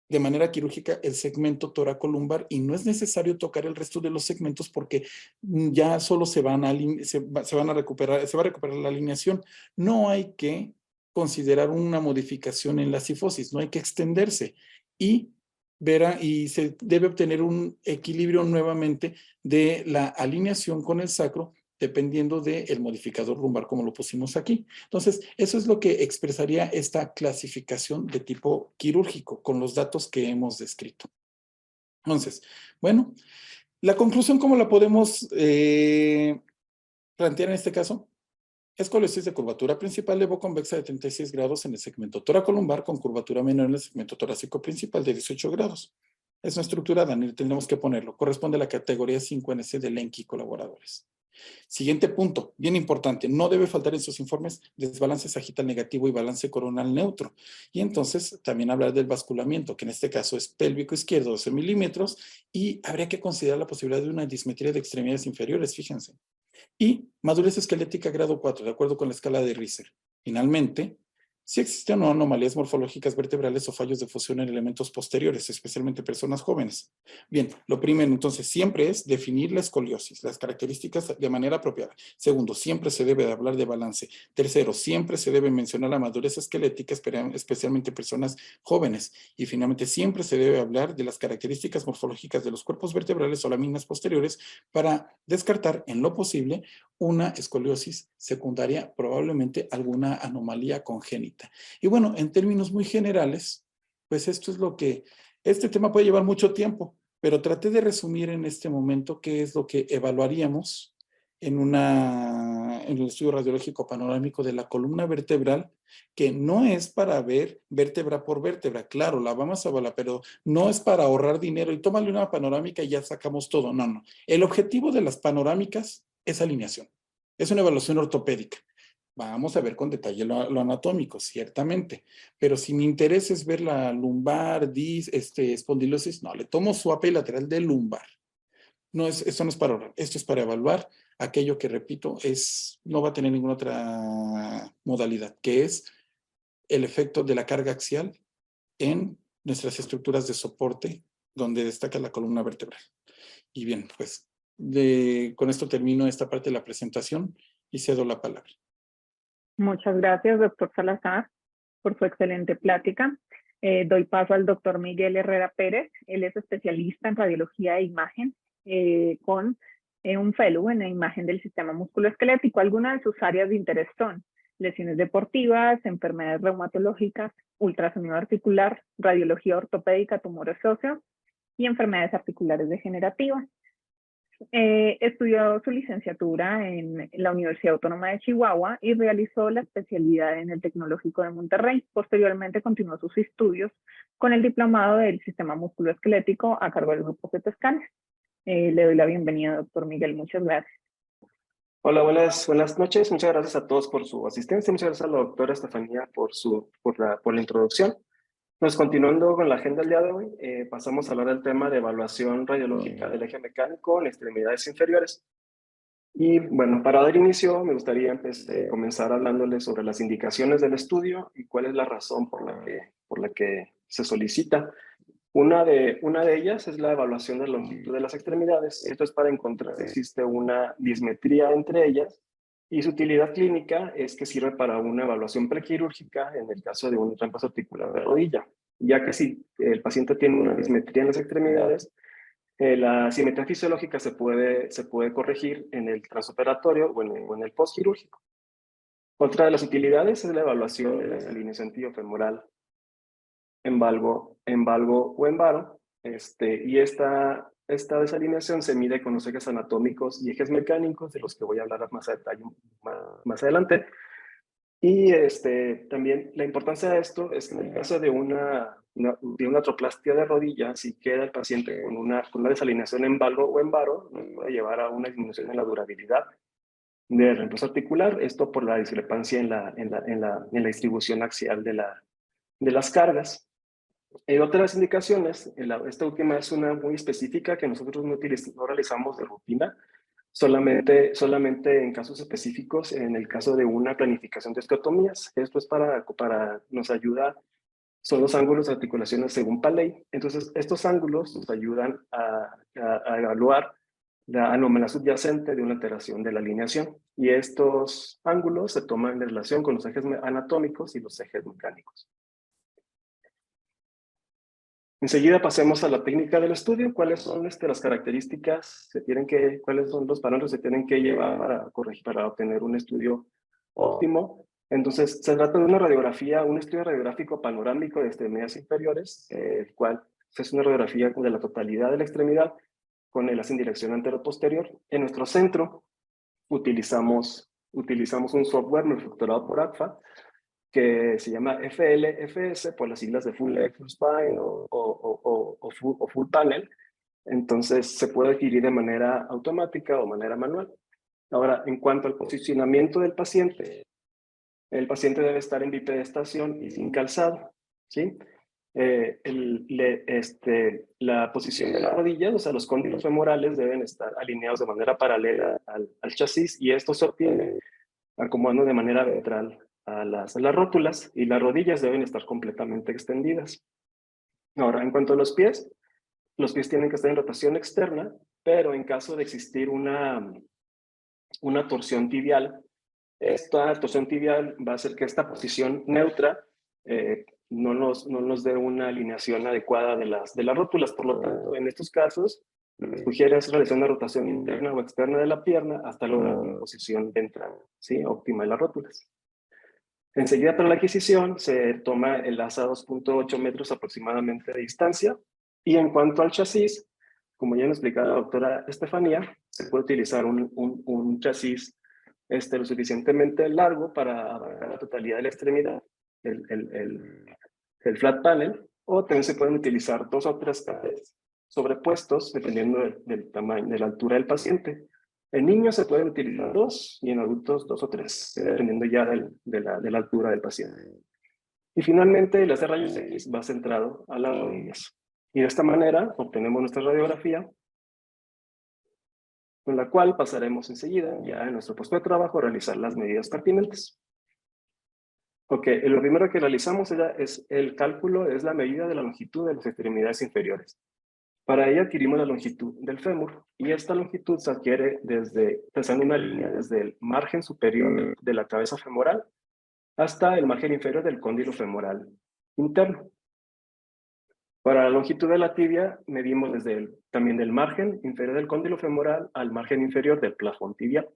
de manera quirúrgica el segmento toracolumbar y no es necesario tocar el resto de los segmentos porque ya solo se va a recuperar la alineación. No hay que considerar una modificación en la cifosis, no hay que extenderse y se debe obtener un equilibrio nuevamente de la alineación con el sacro dependiendo del modificador lumbar como lo pusimos aquí. Entonces, eso es lo que expresaría esta clasificación de tipo quirúrgico con los datos que hemos descrito. Entonces, bueno, la conclusión, ¿cómo la podemos plantear en este caso? Escoliosis de curvatura principal levoconvexa de 36 grados en el segmento toracolumbar con curvatura menor en el segmento torácico principal de 18 grados. Es una estructura, Daniel, tenemos que ponerlo. Corresponde a la categoría 5NC de Elenchi y colaboradores. Siguiente punto, bien importante, no debe faltar en sus informes desbalance sagital negativo y balance coronal neutro. Y entonces también hablar del basculamiento, que en este caso es pélvico izquierdo 12 milímetros y habría que considerar la posibilidad de una dismetría de extremidades inferiores, fíjense. Y madurez esquelética grado 4, de acuerdo con la escala de Risser. Finalmente, si existen o no anomalías morfológicas vertebrales o fallos de fusión en elementos posteriores, especialmente personas jóvenes. Bien, lo primero entonces siempre es definir la escoliosis, las características de manera apropiada. Segundo, siempre se debe de hablar de balance. Tercero, siempre se debe mencionar la madurez esquelética, especialmente personas jóvenes. Y finalmente, siempre se debe hablar de las características morfológicas de los cuerpos vertebrales o láminas posteriores para descartar en lo posible una escoliosis secundaria, probablemente alguna anomalía congénita. Y bueno, en términos muy generales, pues esto es lo que, este tema puede llevar mucho tiempo, pero traté de resumir en este momento qué es lo que evaluaríamos en el estudio radiológico panorámico de la columna vertebral, que no es para ver vértebra por vértebra, claro, la vamos a evaluar, pero no es para ahorrar dinero y tómale una panorámica y ya sacamos todo, no, no. El objetivo de las panorámicas es alineación, es una evaluación ortopédica. Vamos a ver con detalle lo anatómico, ciertamente, pero si mi interés es ver la lumbar, espondilosis, no, le tomo su AP lateral de lumbar. No esto no es para ahorrar, esto es para evaluar aquello que, repito, no va a tener ninguna otra modalidad, que es el efecto de la carga axial en nuestras estructuras de soporte, donde destaca la columna vertebral. Y bien, pues con esto termino esta parte de la presentación y cedo la palabra. Muchas gracias, doctor Salazar, por su excelente plática. Doy paso al doctor Miguel Herrera Pérez. Él es especialista en radiología e imagen con un fellow en la imagen del sistema musculoesquelético. Algunas de sus áreas de interés son lesiones deportivas, enfermedades reumatológicas, ultrasonido articular, radiología ortopédica, tumores óseos y enfermedades articulares degenerativas. Estudió su licenciatura en la Universidad Autónoma de Chihuahua y realizó la especialidad en el Tecnológico de Monterrey. Posteriormente continuó sus estudios con el diplomado del sistema musculoesquelético a cargo del grupo CT Scanner. Le doy la bienvenida, doctor Miguel. Muchas gracias. Hola, buenas noches. Muchas gracias a todos por su asistencia. Muchas gracias a la doctora Estefanía por la introducción. Pues continuando con la agenda del día de hoy, pasamos a hablar del tema de evaluación radiológica del eje mecánico en extremidades inferiores. Y bueno, para dar inicio, me gustaría comenzar hablándoles sobre las indicaciones del estudio y cuál es la razón por la que se solicita. Una de ellas es la evaluación de la longitud de las extremidades. Esto es para encontrar si existe una dismetría entre ellas, y su utilidad clínica es que sirve para una evaluación prequirúrgica en el caso de un reemplazo articular de rodilla, ya que si el paciente tiene una dismetría en las extremidades, la simetría fisiológica se puede corregir en el transoperatorio o en el postquirúrgico. Otra de las utilidades es la evaluación de la alineación tibiofemoral en valgo o en varo, y esta desalineación se mide con los ejes anatómicos y ejes mecánicos, de los que voy a hablar más a detalle más adelante. Y también la importancia de esto es que en el caso de una artroplastia de rodilla, si queda el paciente con una desalineación en valgo o en varo, nos puede llevar a una disminución en la durabilidad del reemplazo articular, esto por la discrepancia en la distribución axial de las cargas. Otras indicaciones, esta última es una muy específica que nosotros no realizamos de rutina, solamente en casos específicos, en el caso de una planificación de esclerotomías. Esto es nos ayuda, son los ángulos de articulaciones según Paley. Entonces, estos ángulos nos ayudan a evaluar la anomalía subyacente de una alteración de la alineación. Y estos ángulos se toman en relación con los ejes anatómicos y los ejes mecánicos. Enseguida pasemos a la técnica del estudio. ¿Cuáles son las características cuáles son los parámetros que se tienen que llevar para obtener un estudio óptimo? Entonces, se trata de una radiografía, un estudio radiográfico panorámico de extremidades inferiores, el cual es una radiografía de la totalidad de la extremidad con el haz en dirección antero-posterior. En nuestro centro utilizamos un software manufacturado por AGFA, que se llama FLFS, por las siglas de Full Leg, Full Spine o Full Panel. Entonces se puede adquirir de manera automática o manera manual. Ahora, en cuanto al posicionamiento del paciente, el paciente debe estar en bipedestación y sin calzado, ¿sí? La posición de la rodilla, o sea, los cóndilos femorales deben estar alineados de manera paralela al chasis, y esto se obtiene acomodando de manera ventral a las rótulas, y las rodillas deben estar completamente extendidas. Ahora, en cuanto a los pies tienen que estar en rotación externa, pero en caso de existir una torsión tibial, esta torsión tibial va a hacer que esta posición neutra no nos dé una alineación adecuada de las rótulas. Por lo tanto, en estos casos, lo que sugiere es realizar una rotación interna o externa de la pierna hasta lograr una posición ventral, ¿sí?, óptima de las rótulas. Enseguida, para la adquisición, se toma el asa a 2.8 metros aproximadamente de distancia. Y en cuanto al chasis, como ya nos explicaba la doctora Estefanía, se puede utilizar un chasis lo suficientemente largo para abarcar la totalidad de la extremidad, el flat panel, o también se pueden utilizar 2 o 3 cables sobrepuestos dependiendo del tamaño, de la altura del paciente. En niños se pueden utilizar 2 y en adultos 2 o 3, dependiendo ya de la altura del paciente. Y finalmente, el láser rayos X va centrado a las rodillas. Y de esta manera obtenemos nuestra radiografía, con la cual pasaremos enseguida, ya en nuestro puesto de trabajo, a realizar las medidas pertinentes. Ok, lo primero que realizamos es el cálculo, es la medida de la longitud de las extremidades inferiores. Para ello adquirimos la longitud del fémur, y esta longitud se adquiere trazando una línea desde el margen superior de la cabeza femoral hasta el margen inferior del cóndilo femoral interno. Para la longitud de la tibia, medimos también del margen inferior del cóndilo femoral al margen inferior del plafón tibial.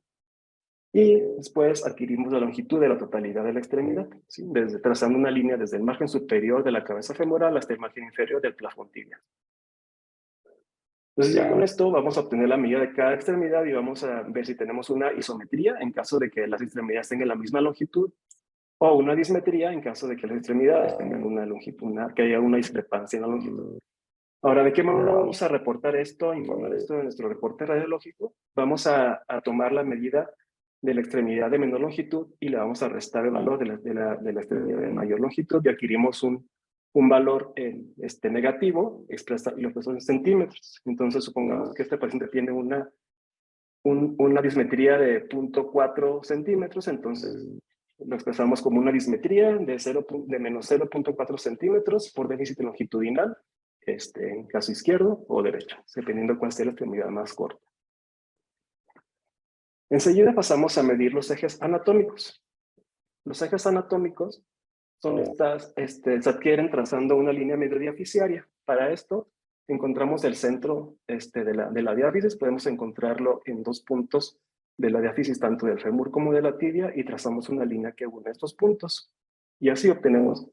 Y después adquirimos la longitud de la totalidad de la extremidad, ¿sí?, trazando una línea desde el margen superior de la cabeza femoral hasta el margen inferior del plafón tibial. Entonces, ya con esto vamos a obtener la medida de cada extremidad y vamos a ver si tenemos una isometría en caso de que las extremidades tengan la misma longitud, o una dismetría en caso de que las extremidades tengan una longitud, que haya una discrepancia en la longitud. Ahora, ¿de qué manera vamos a reportar esto, informar esto en nuestro reporte radiológico? Vamos a tomar la medida de la extremidad de menor longitud y le vamos a restar el valor de la extremidad de mayor longitud, y adquirimos un un valor negativo y lo expresamos en centímetros. Entonces, supongamos que este paciente tiene una dismetría de 0.4 centímetros, entonces lo expresamos como una dismetría de menos 0.4 centímetros por déficit longitudinal, en caso izquierdo o derecho, dependiendo cuál sea la extremidad más corta. Enseguida pasamos a medir los ejes anatómicos. Los ejes anatómicos son se adquieren trazando una línea mediodiaficiaria. Para esto encontramos el centro de la diáfisis, podemos encontrarlo en 2 puntos de la diáfisis, tanto del fémur como de la tibia, y trazamos una línea que une estos puntos. Y así obtenemos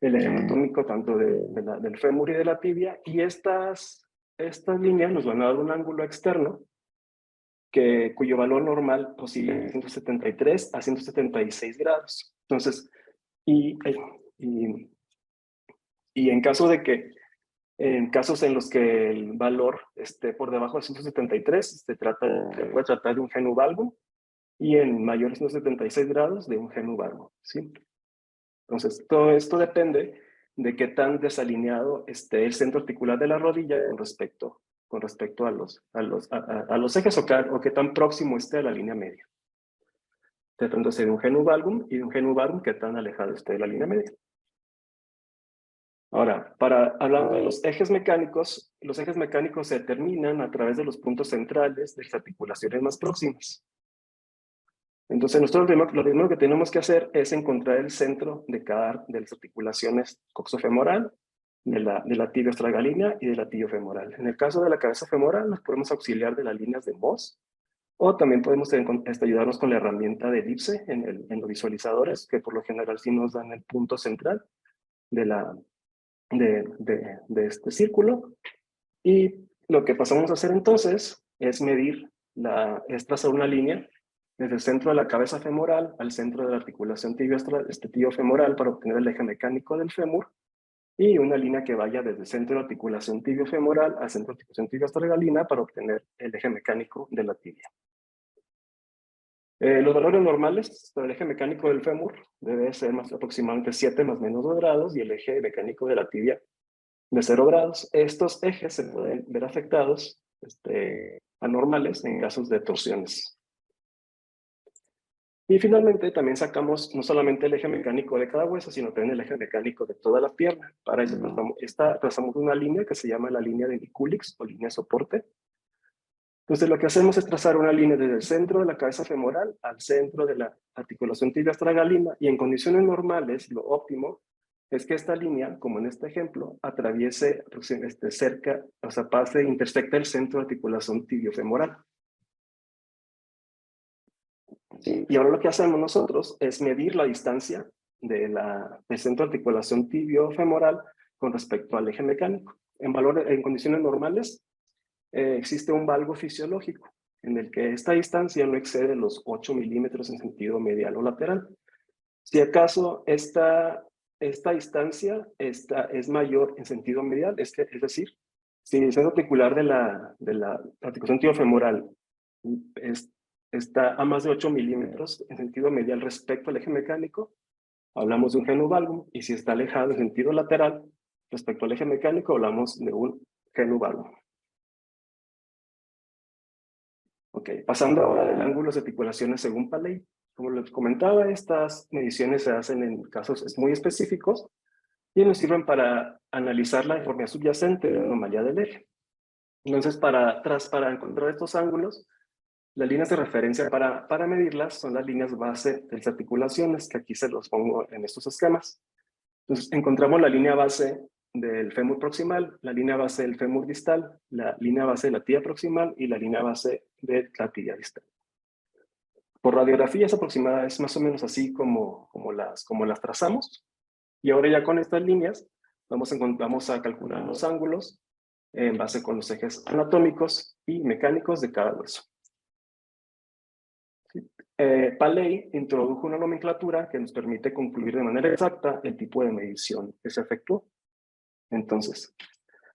el eje anatómico tanto del fémur y de la tibia, y estas líneas nos van a dar un ángulo externo cuyo valor normal oscila de 173 a 176 grados. Entonces, y en caso de que, en casos en los que el valor esté por debajo de 173, se puede tratar de un genu valgum, y en mayores de 176 grados de un genu valgum, ¿sí? Entonces, todo esto depende de qué tan desalineado esté el centro articular de la rodilla con respecto a los ejes o qué tan próximo esté a la línea media. Tratándose de un genu valgum y de un genu valgum que tan alejado esté de la línea media. Ahora, hablando de los ejes mecánicos se determinan a través de los puntos centrales de las articulaciones más próximas. Entonces, nosotros lo primero que tenemos que hacer es encontrar el centro de las articulaciones coxofemoral, de la tibia astragalínea y de la tibiofemoral. En el caso de la cabeza femoral, nos podemos auxiliar de las líneas de Mohs, o también podemos ayudarnos con la herramienta de elipse en los visualizadores, que por lo general sí nos dan el punto central de este círculo. Y lo que pasamos a hacer entonces es trazar una línea desde el centro de la cabeza femoral al centro de la articulación tibiofemoral para obtener el eje mecánico del fémur, y una línea que vaya desde el centro de la articulación tibiofemoral al centro de la articulación tibioastragalina para obtener el eje mecánico de la tibia. Los valores normales para el eje mecánico del fémur debe ser aproximadamente 7 más menos 2 grados, y el eje mecánico de la tibia de 0 grados. Estos ejes se pueden ver afectados, anormales, en casos de torsiones. Y finalmente también sacamos no solamente el eje mecánico de cada hueso, sino también el eje mecánico de toda la pierna. Para eso trazamos una línea que se llama la línea de Mikulicz o línea de soporte. Entonces lo que hacemos es trazar una línea desde el centro de la cabeza femoral al centro de la articulación tibia astragalina, y en condiciones normales lo óptimo es que esta línea, como en este ejemplo, atraviese cerca, o sea, intersecta el centro de articulación tibiofemoral. ¿Sí? Y ahora lo que hacemos nosotros es medir la distancia del centro de articulación tibiofemoral con respecto al eje mecánico. En condiciones normales existe un valgo fisiológico en el que esta distancia no excede los 8 milímetros en sentido medial o lateral. Si acaso esta distancia es mayor en sentido medial, es decir, si el centro articular de la articulación tibiofemoral está a más de 8 milímetros en sentido medial respecto al eje mecánico, hablamos de un genu valgum, y si está alejado en sentido lateral respecto al eje mecánico, hablamos de un genu valgum. Ok, pasando ahora del ángulo de articulaciones según Paley. Como les comentaba, estas mediciones se hacen en casos muy específicos y nos sirven para analizar la deformidad subyacente de la anomalía del eje. Entonces, para encontrar estos ángulos, las líneas de referencia para medirlas son las líneas base de las articulaciones, que aquí se los pongo en estos esquemas. Entonces, encontramos la línea base del fémur proximal, la línea base del fémur distal, la línea base de la tibia proximal y la línea base de la tibia distal. Por radiografías aproximadas es más o menos así como las trazamos. Y ahora ya con estas líneas vamos a calcular los ángulos en base con los ejes anatómicos y mecánicos de cada hueso. Paley introdujo una nomenclatura que nos permite concluir de manera exacta el tipo de medición que se efectuó. Entonces,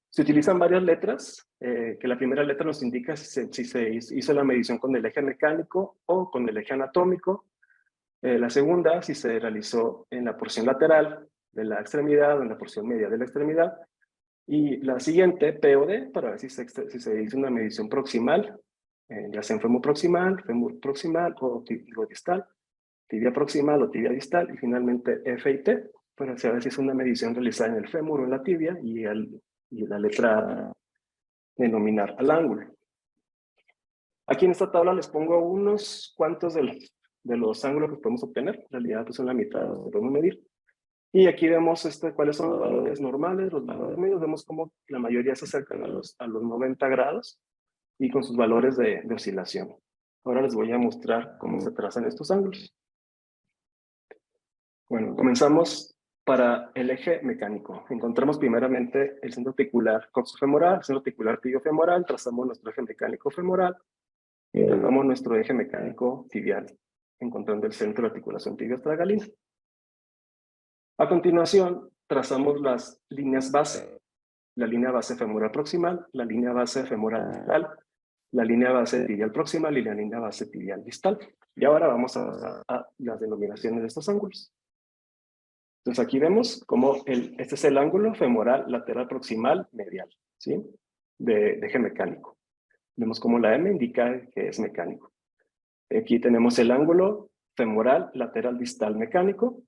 se utilizan varias letras, que la primera letra nos indica si se hizo la medición con el eje mecánico o con el eje anatómico. La segunda, si se realizó en la porción lateral. la extremidad o en la porción media de la extremidad. Y la siguiente, POD, para ver si se hizo una medición proximal, ya sea en femur proximal o distal, tibia proximal o tibia distal, y finalmente FIT, para ver si es una medición realizada en el fémur o en la tibia, y la letra denominar al ángulo. Aquí en esta tabla les pongo unos cuantos de los ángulos que podemos obtener. En realidad pues son la mitad de lo que podemos medir. Y aquí vemos cuáles son los valores normales, los valores medios. Vemos cómo la mayoría se acercan a los 90 grados y con sus valores de oscilación. Ahora les voy a mostrar cómo se trazan estos ángulos. Bueno, comenzamos para el eje mecánico. Encontramos primeramente el centro articular coxofemoral, el centro articular tibiofemoral, trazamos nuestro eje mecánico femoral y trazamos nuestro eje mecánico tibial, encontrando el centro de articulación tibio-astragalina. A continuación, trazamos las líneas base. La línea base femoral proximal, la línea base femoral distal, la línea base tibial proximal y la línea base tibial distal. Y ahora vamos a las denominaciones de estos ángulos. Entonces aquí vemos cómo este es el ángulo femoral lateral proximal medial, ¿sí? De eje mecánico. Vemos cómo la M indica que es mecánico. Aquí tenemos el ángulo femoral lateral distal mecánico,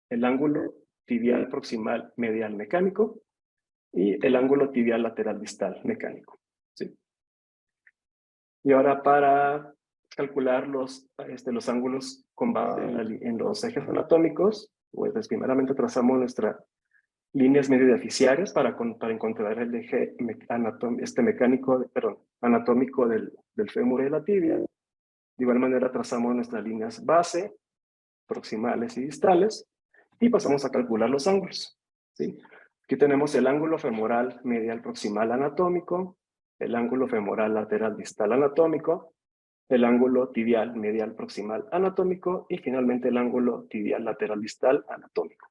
el ángulo tibial proximal medial mecánico y el ángulo tibial lateral distal mecánico, ¿sí? Y ahora para calcular los ángulos con base en los ejes anatómicos, pues primeramente trazamos nuestras líneas mediodeficiarias para encontrar el eje anatómico del fémur y de la tibia. De igual manera trazamos nuestras líneas base, proximales y distales, y pasamos a calcular los ángulos, ¿sí? Aquí tenemos el ángulo femoral medial proximal anatómico, el ángulo femoral lateral distal anatómico, el ángulo tibial medial proximal anatómico y finalmente el ángulo tibial lateral distal anatómico.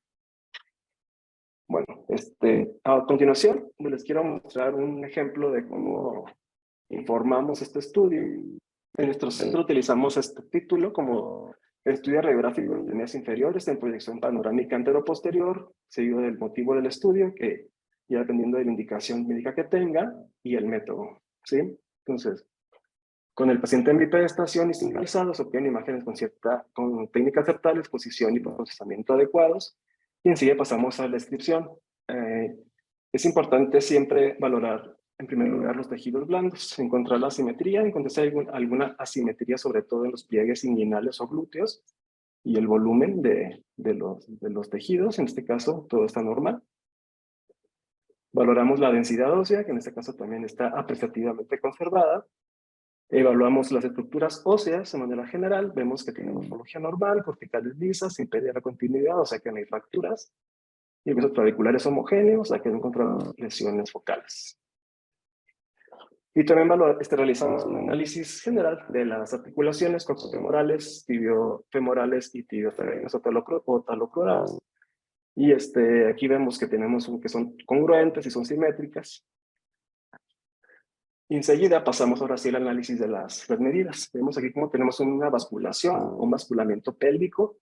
Bueno, a continuación les quiero mostrar un ejemplo de cómo informamos este estudio. En nuestro centro utilizamos este título como estudio radiográfico de líneas inferiores en proyección panorámica anteroposterior, seguido del motivo del estudio, que ya dependiendo de la indicación médica que tenga, y el método, ¿sí? Entonces, con el paciente en bipedestación y sin calzado, se obtienen imágenes con técnicas aceptables, posición y procesamiento adecuados, y enseguida pasamos a la descripción. Es importante siempre valorar, en primer lugar, los tejidos blandos, encontrar la asimetría, encontrar si hay alguna asimetría, sobre todo en los pliegues inguinales o glúteos, y el volumen de los tejidos, en este caso todo está normal. Valoramos la densidad ósea, que en este caso también está apreciativamente conservada. Evaluamos las estructuras óseas de manera general, vemos que tienen morfología normal, corticales lisas, sin pérdida de la continuidad, o sea que no hay fracturas. Y huesos claviculares homogéneos, o sea que no encontramos lesiones focales. Y también realizamos un análisis general de las articulaciones coxofemorales, tibiofemorales y tibiofemorais o talocruradas. Y aquí vemos que tenemos que son congruentes y son simétricas. Y enseguida pasamos ahora sí al análisis de las medidas. Vemos aquí cómo tenemos una basculación, un basculamiento pélvico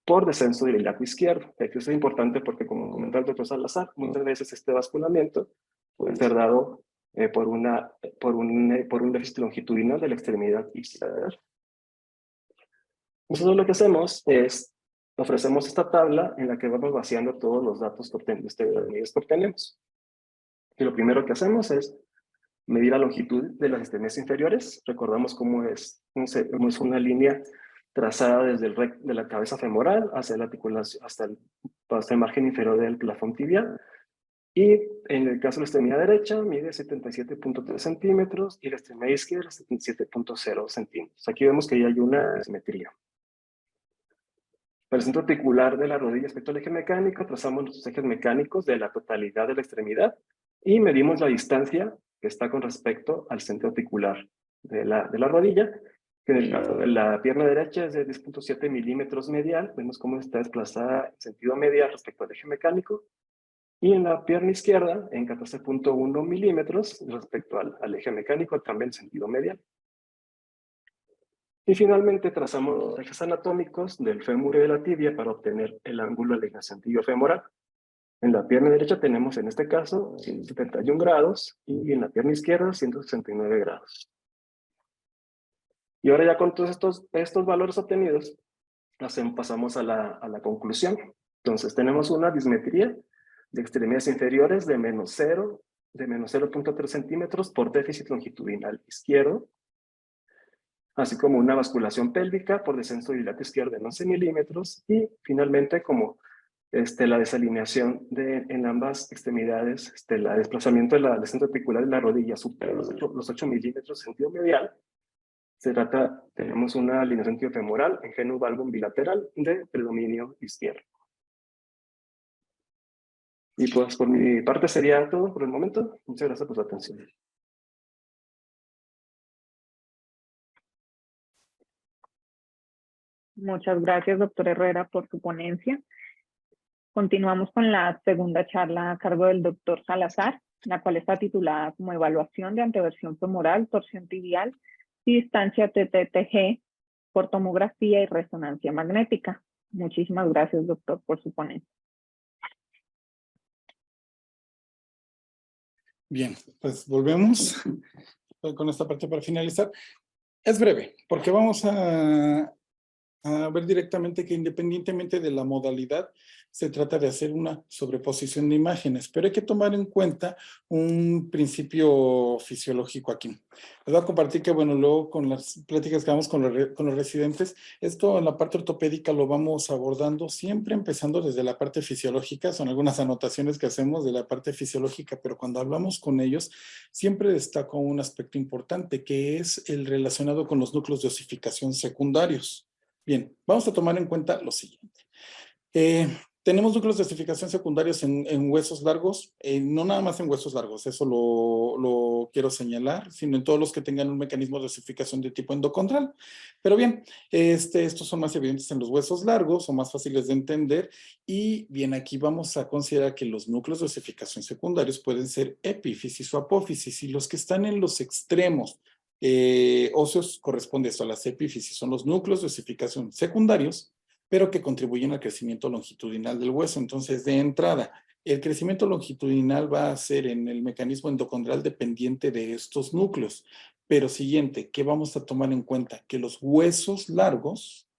por descenso del ilíaco izquierdo. Esto es importante porque, como comentó el doctor Salazar, muchas veces este basculamiento puede ser dado por un déficit longitudinal de la extremidad izquierda. Nosotros lo que hacemos es ofrecemos esta tabla en la que vamos vaciando todos los datos que obtenemos. Y lo primero que hacemos es medir la longitud de las extremidades inferiores. Recordamos cómo es una línea trazada desde de la cabeza femoral hacia la articulación, hasta el margen inferior del plafón tibial. Y en el caso de la extremidad derecha, mide 77.3 centímetros y la extremidad izquierda 77.0 centímetros. Aquí vemos que ya hay una simetría. Para el centro articular de la rodilla respecto al eje mecánico, trazamos los ejes mecánicos de la totalidad de la extremidad y medimos la distancia que está con respecto al centro articular de la rodilla, que en el caso de la pierna derecha es de 10.7 milímetros medial. Vemos cómo está desplazada en sentido medial respecto al eje mecánico. Y en la pierna izquierda, en 14.1 milímetros respecto al eje mecánico, también en sentido medial. Y finalmente trazamos los ejes anatómicos del fémur y de la tibia para obtener el ángulo de alineación tibiofemoral. En la pierna derecha tenemos en este caso 171 grados y en la pierna izquierda 169 grados. Y ahora ya con todos estos valores obtenidos, pasamos a la conclusión. Entonces tenemos una dismetría de extremidades inferiores de menos 0.3 centímetros por déficit longitudinal izquierdo, así como una basculación pélvica por descenso dilato izquierdo de 11 milímetros y finalmente como la desalineación en ambas extremidades, el desplazamiento del centro articular de la rodilla supera los 8 milímetros sentido medial. Tenemos una alineación tibiofemoral en genu valvum bilateral de predominio izquierdo. Y pues por mi parte sería todo por el momento. Muchas gracias por su atención. Muchas gracias, doctor Herrera, por su ponencia. Continuamos con la segunda charla a cargo del doctor Salazar, la cual está titulada como Evaluación de anteversión femoral, torsión tibial y distancia TTTG por tomografía y resonancia magnética. Muchísimas gracias, doctor, por su ponencia. Bien, pues volvemos con esta parte para finalizar. Es breve, porque vamos a ver directamente que independientemente de la modalidad, se trata de hacer una sobreposición de imágenes, pero hay que tomar en cuenta un principio fisiológico aquí. Les voy a compartir que, bueno, luego con las pláticas que vamos con los residentes, esto en la parte ortopédica lo vamos abordando siempre empezando desde la parte fisiológica, son algunas anotaciones que hacemos de la parte fisiológica, pero cuando hablamos con ellos, siempre destaco un aspecto importante, que es el relacionado con los núcleos de osificación secundarios. Bien, vamos a tomar en cuenta lo siguiente. Tenemos núcleos de osificación secundarios en huesos largos, no nada más en huesos largos, eso lo quiero señalar, sino en todos los que tengan un mecanismo de osificación de tipo endocondral. Pero bien, estos son más evidentes en los huesos largos, son más fáciles de entender, y bien, aquí vamos a considerar que los núcleos de osificación secundarios pueden ser epífisis o apófisis, y los que están en los extremos óseos corresponde esto a las epífisis, son los núcleos de osificación secundarios, pero que contribuyen al crecimiento longitudinal del hueso. Entonces, de entrada, el crecimiento longitudinal va a ser en el mecanismo endocondral dependiente de estos núcleos. Pero siguiente, ¿qué vamos a tomar en cuenta? Que los huesos largos,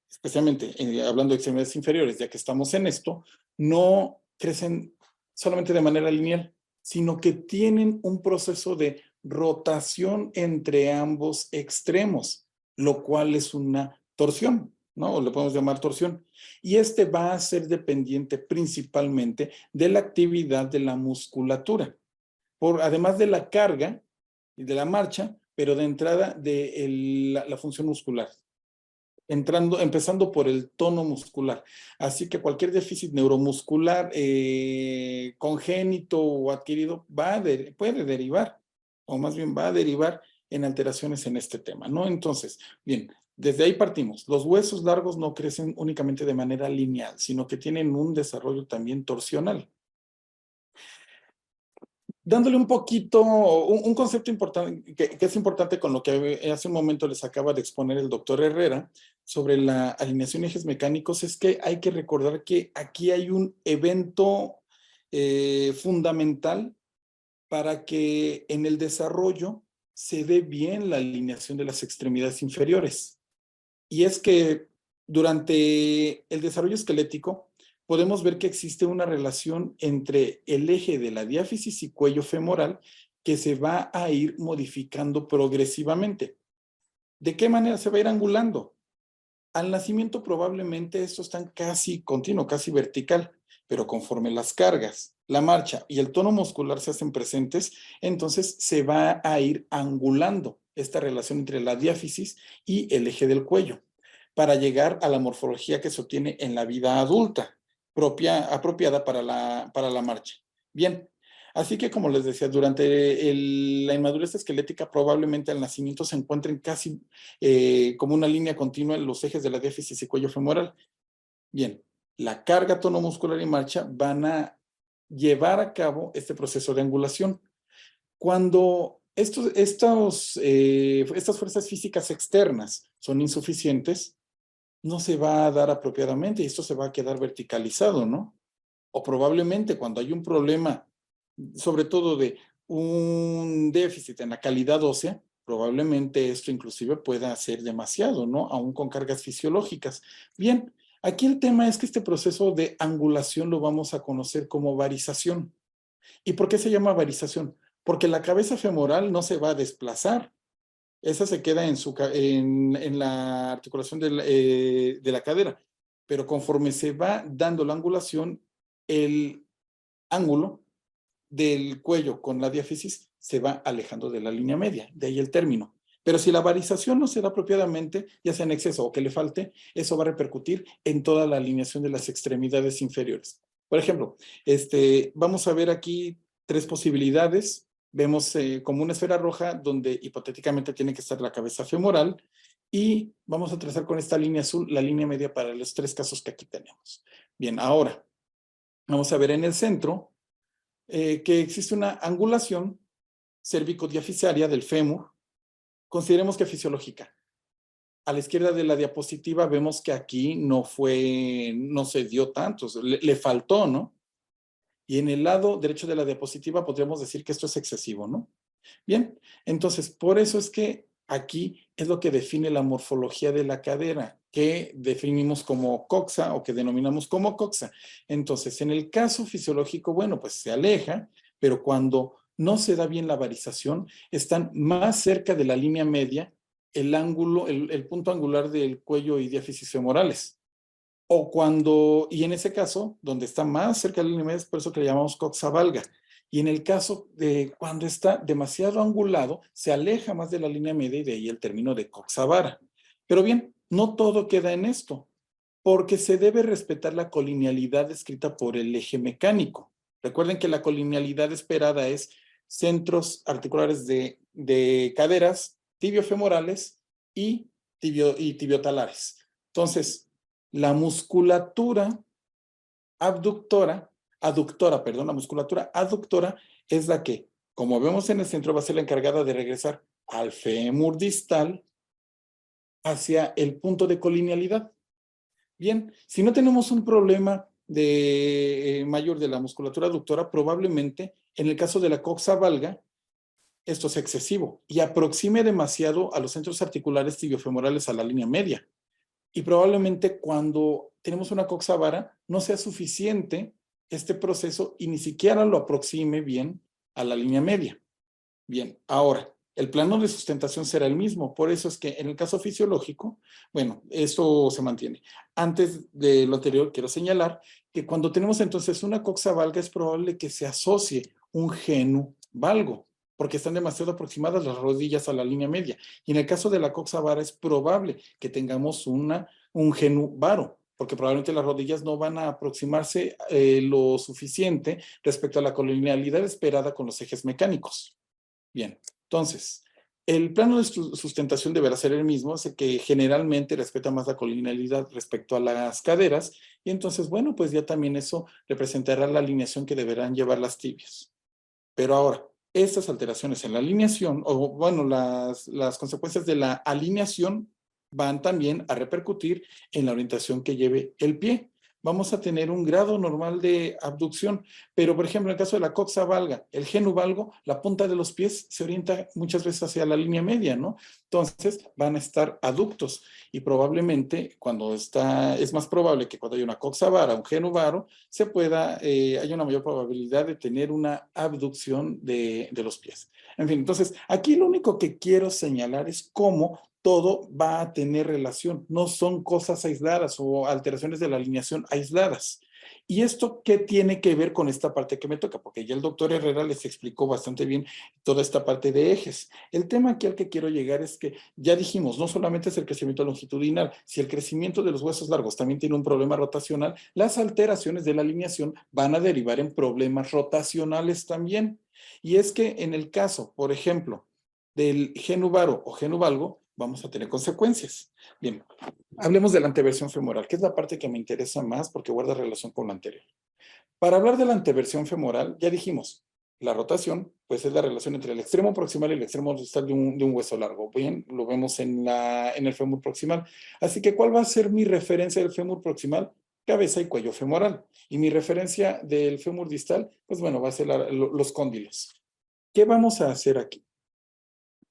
especialmente hablando de extremidades inferiores, ya que estamos en esto, no crecen solamente de manera lineal, sino que tienen un proceso de rotación entre ambos extremos, lo cual es una torsión, ¿no? O le podemos llamar torsión. Y va a ser dependiente principalmente de la actividad de la musculatura, además de la carga y de la marcha, pero de entrada de la función muscular. Empezando por el tono muscular. Así que cualquier déficit neuromuscular congénito o adquirido puede derivar, o más bien va a derivar en alteraciones en este tema, ¿no? Entonces, bien, desde ahí partimos. Los huesos largos no crecen únicamente de manera lineal, sino que tienen un desarrollo también torsional. Dándole un poquito, un concepto importante, que es importante con lo que hace un momento les acaba de exponer el doctor Herrera sobre la alineación de ejes mecánicos, es que hay que recordar que aquí hay un evento fundamental para que en el desarrollo se dé bien la alineación de las extremidades inferiores. Y es que durante el desarrollo esquelético, podemos ver que existe una relación entre el eje de la diáfisis y cuello femoral que se va a ir modificando progresivamente. ¿De qué manera se va a ir angulando? Al nacimiento probablemente esto está casi continuo, casi vertical, pero conforme las cargas, la marcha y el tono muscular se hacen presentes, entonces se va a ir angulando esta relación entre la diáfisis y el eje del cuello para llegar a la morfología que se obtiene en la vida adulta, apropiada para la marcha. Bien, así que como les decía, durante la inmadurez esquelética probablemente al nacimiento se encuentren casi como una línea continua en los ejes de la diáfisis y cuello femoral. Bien, la carga, tono muscular y marcha van a llevar a cabo este proceso de angulación. Cuando estas fuerzas físicas externas son insuficientes, no se va a dar apropiadamente y esto se va a quedar verticalizado, ¿no? O probablemente cuando hay un problema, sobre todo de un déficit en la calidad ósea, probablemente esto inclusive pueda ser demasiado, ¿no? Aún con cargas fisiológicas. Bien, aquí el tema es que este proceso de angulación lo vamos a conocer como varización. ¿Y por qué se llama varización? Porque la cabeza femoral no se va a desplazar. Esa se queda en la articulación de la cadera. Pero conforme se va dando la angulación, el ángulo del cuello con la diáfisis se va alejando de la línea media, de ahí el término. Pero si la varización no se da apropiadamente, ya sea en exceso o que le falte, eso va a repercutir en toda la alineación de las extremidades inferiores. Por ejemplo, vamos a ver aquí 3 posibilidades. Vemos como una esfera roja donde hipotéticamente tiene que estar la cabeza femoral y vamos a trazar con esta línea azul la línea media para los 3 casos que aquí tenemos. Bien, ahora vamos a ver en el centro que existe una angulación cérvico-diafisaria del fémur, consideremos que fisiológica. A la izquierda de la diapositiva vemos que aquí no se dio tanto, le faltó, ¿no? Y en el lado derecho de la diapositiva podríamos decir que esto es excesivo, ¿no? Bien, entonces por eso es que aquí es lo que define la morfología de la cadera, que definimos como coxa o que denominamos como coxa. Entonces, en el caso fisiológico, bueno, pues se aleja, pero cuando no se da bien la varización, están más cerca de la línea media el ángulo, el punto angular del cuello y diáfisis femorales. O cuando, y en ese caso, donde está más cerca de la línea media, es por eso que le llamamos coxa valga. Y en el caso de cuando está demasiado angulado, se aleja más de la línea media y de ahí el término de coxa vara. Pero bien, no todo queda en esto, porque se debe respetar la colinealidad descrita por el eje mecánico. Recuerden que la colinealidad esperada es centros articulares de caderas, tibiofemorales y tibiotalares. Entonces, la musculatura la musculatura aductora es la que, como vemos en el centro, va a ser la encargada de regresar al fémur distal hacia el punto de colinealidad. Bien, si no tenemos un problema mayor de la musculatura aductora, probablemente en el caso de la coxa valga, esto es excesivo y aproxime demasiado a los centros articulares tibiofemorales a la línea media. Y probablemente cuando tenemos una coxa vara no sea suficiente este proceso y ni siquiera lo aproxime bien a la línea media. Bien, ahora, el plano de sustentación será el mismo, por eso es que en el caso fisiológico, bueno, eso se mantiene. Antes de lo anterior, quiero señalar que cuando tenemos entonces una coxa valga es probable que se asocie un genu valgo, porque están demasiado aproximadas las rodillas a la línea media. Y en el caso de la coxa vara es probable que tengamos un genu varo, porque probablemente las rodillas no van a aproximarse lo suficiente respecto a la colinealidad esperada con los ejes mecánicos. Bien, entonces, el plano de sustentación deberá ser el mismo, así que generalmente respeta más la colinealidad respecto a las caderas, y entonces, bueno, pues ya también eso representará la alineación que deberán llevar las tibias. Pero ahora, estas alteraciones en la alineación, o bueno, las consecuencias de la alineación van también a repercutir en la orientación que lleve el pie. Vamos a tener un grado normal de abducción, pero por ejemplo en el caso de la coxa valga, el genu valgo, la punta de los pies se orienta muchas veces hacia la línea media, ¿no? Entonces van a estar aductos y probablemente es más probable que cuando hay una coxa vara, un genu varo, haya una mayor probabilidad de tener una abducción de los pies. En fin, entonces aquí lo único que quiero señalar es cómo todo va a tener relación, no son cosas aisladas o alteraciones de la alineación aisladas. ¿Y esto qué tiene que ver con esta parte que me toca? Porque ya el doctor Herrera les explicó bastante bien toda esta parte de ejes. El tema aquí al que quiero llegar es que ya dijimos, no solamente es el crecimiento longitudinal, si el crecimiento de los huesos largos también tiene un problema rotacional, las alteraciones de la alineación van a derivar en problemas rotacionales también. Y es que en el caso, por ejemplo, del genu varo o genu valgo, vamos a tener consecuencias. Bien, hablemos de la anteversión femoral, que es la parte que me interesa más porque guarda relación con la anterior. Para hablar de la anteversión femoral, ya dijimos, La rotación, pues es la relación entre el extremo proximal y el extremo distal de un hueso largo. Bien, lo vemos en el fémur proximal. Así que, ¿cuál va a ser mi referencia del fémur proximal? Cabeza y cuello femoral. Y mi referencia del fémur distal, pues bueno, va a ser los cóndilos. ¿Qué vamos a hacer aquí?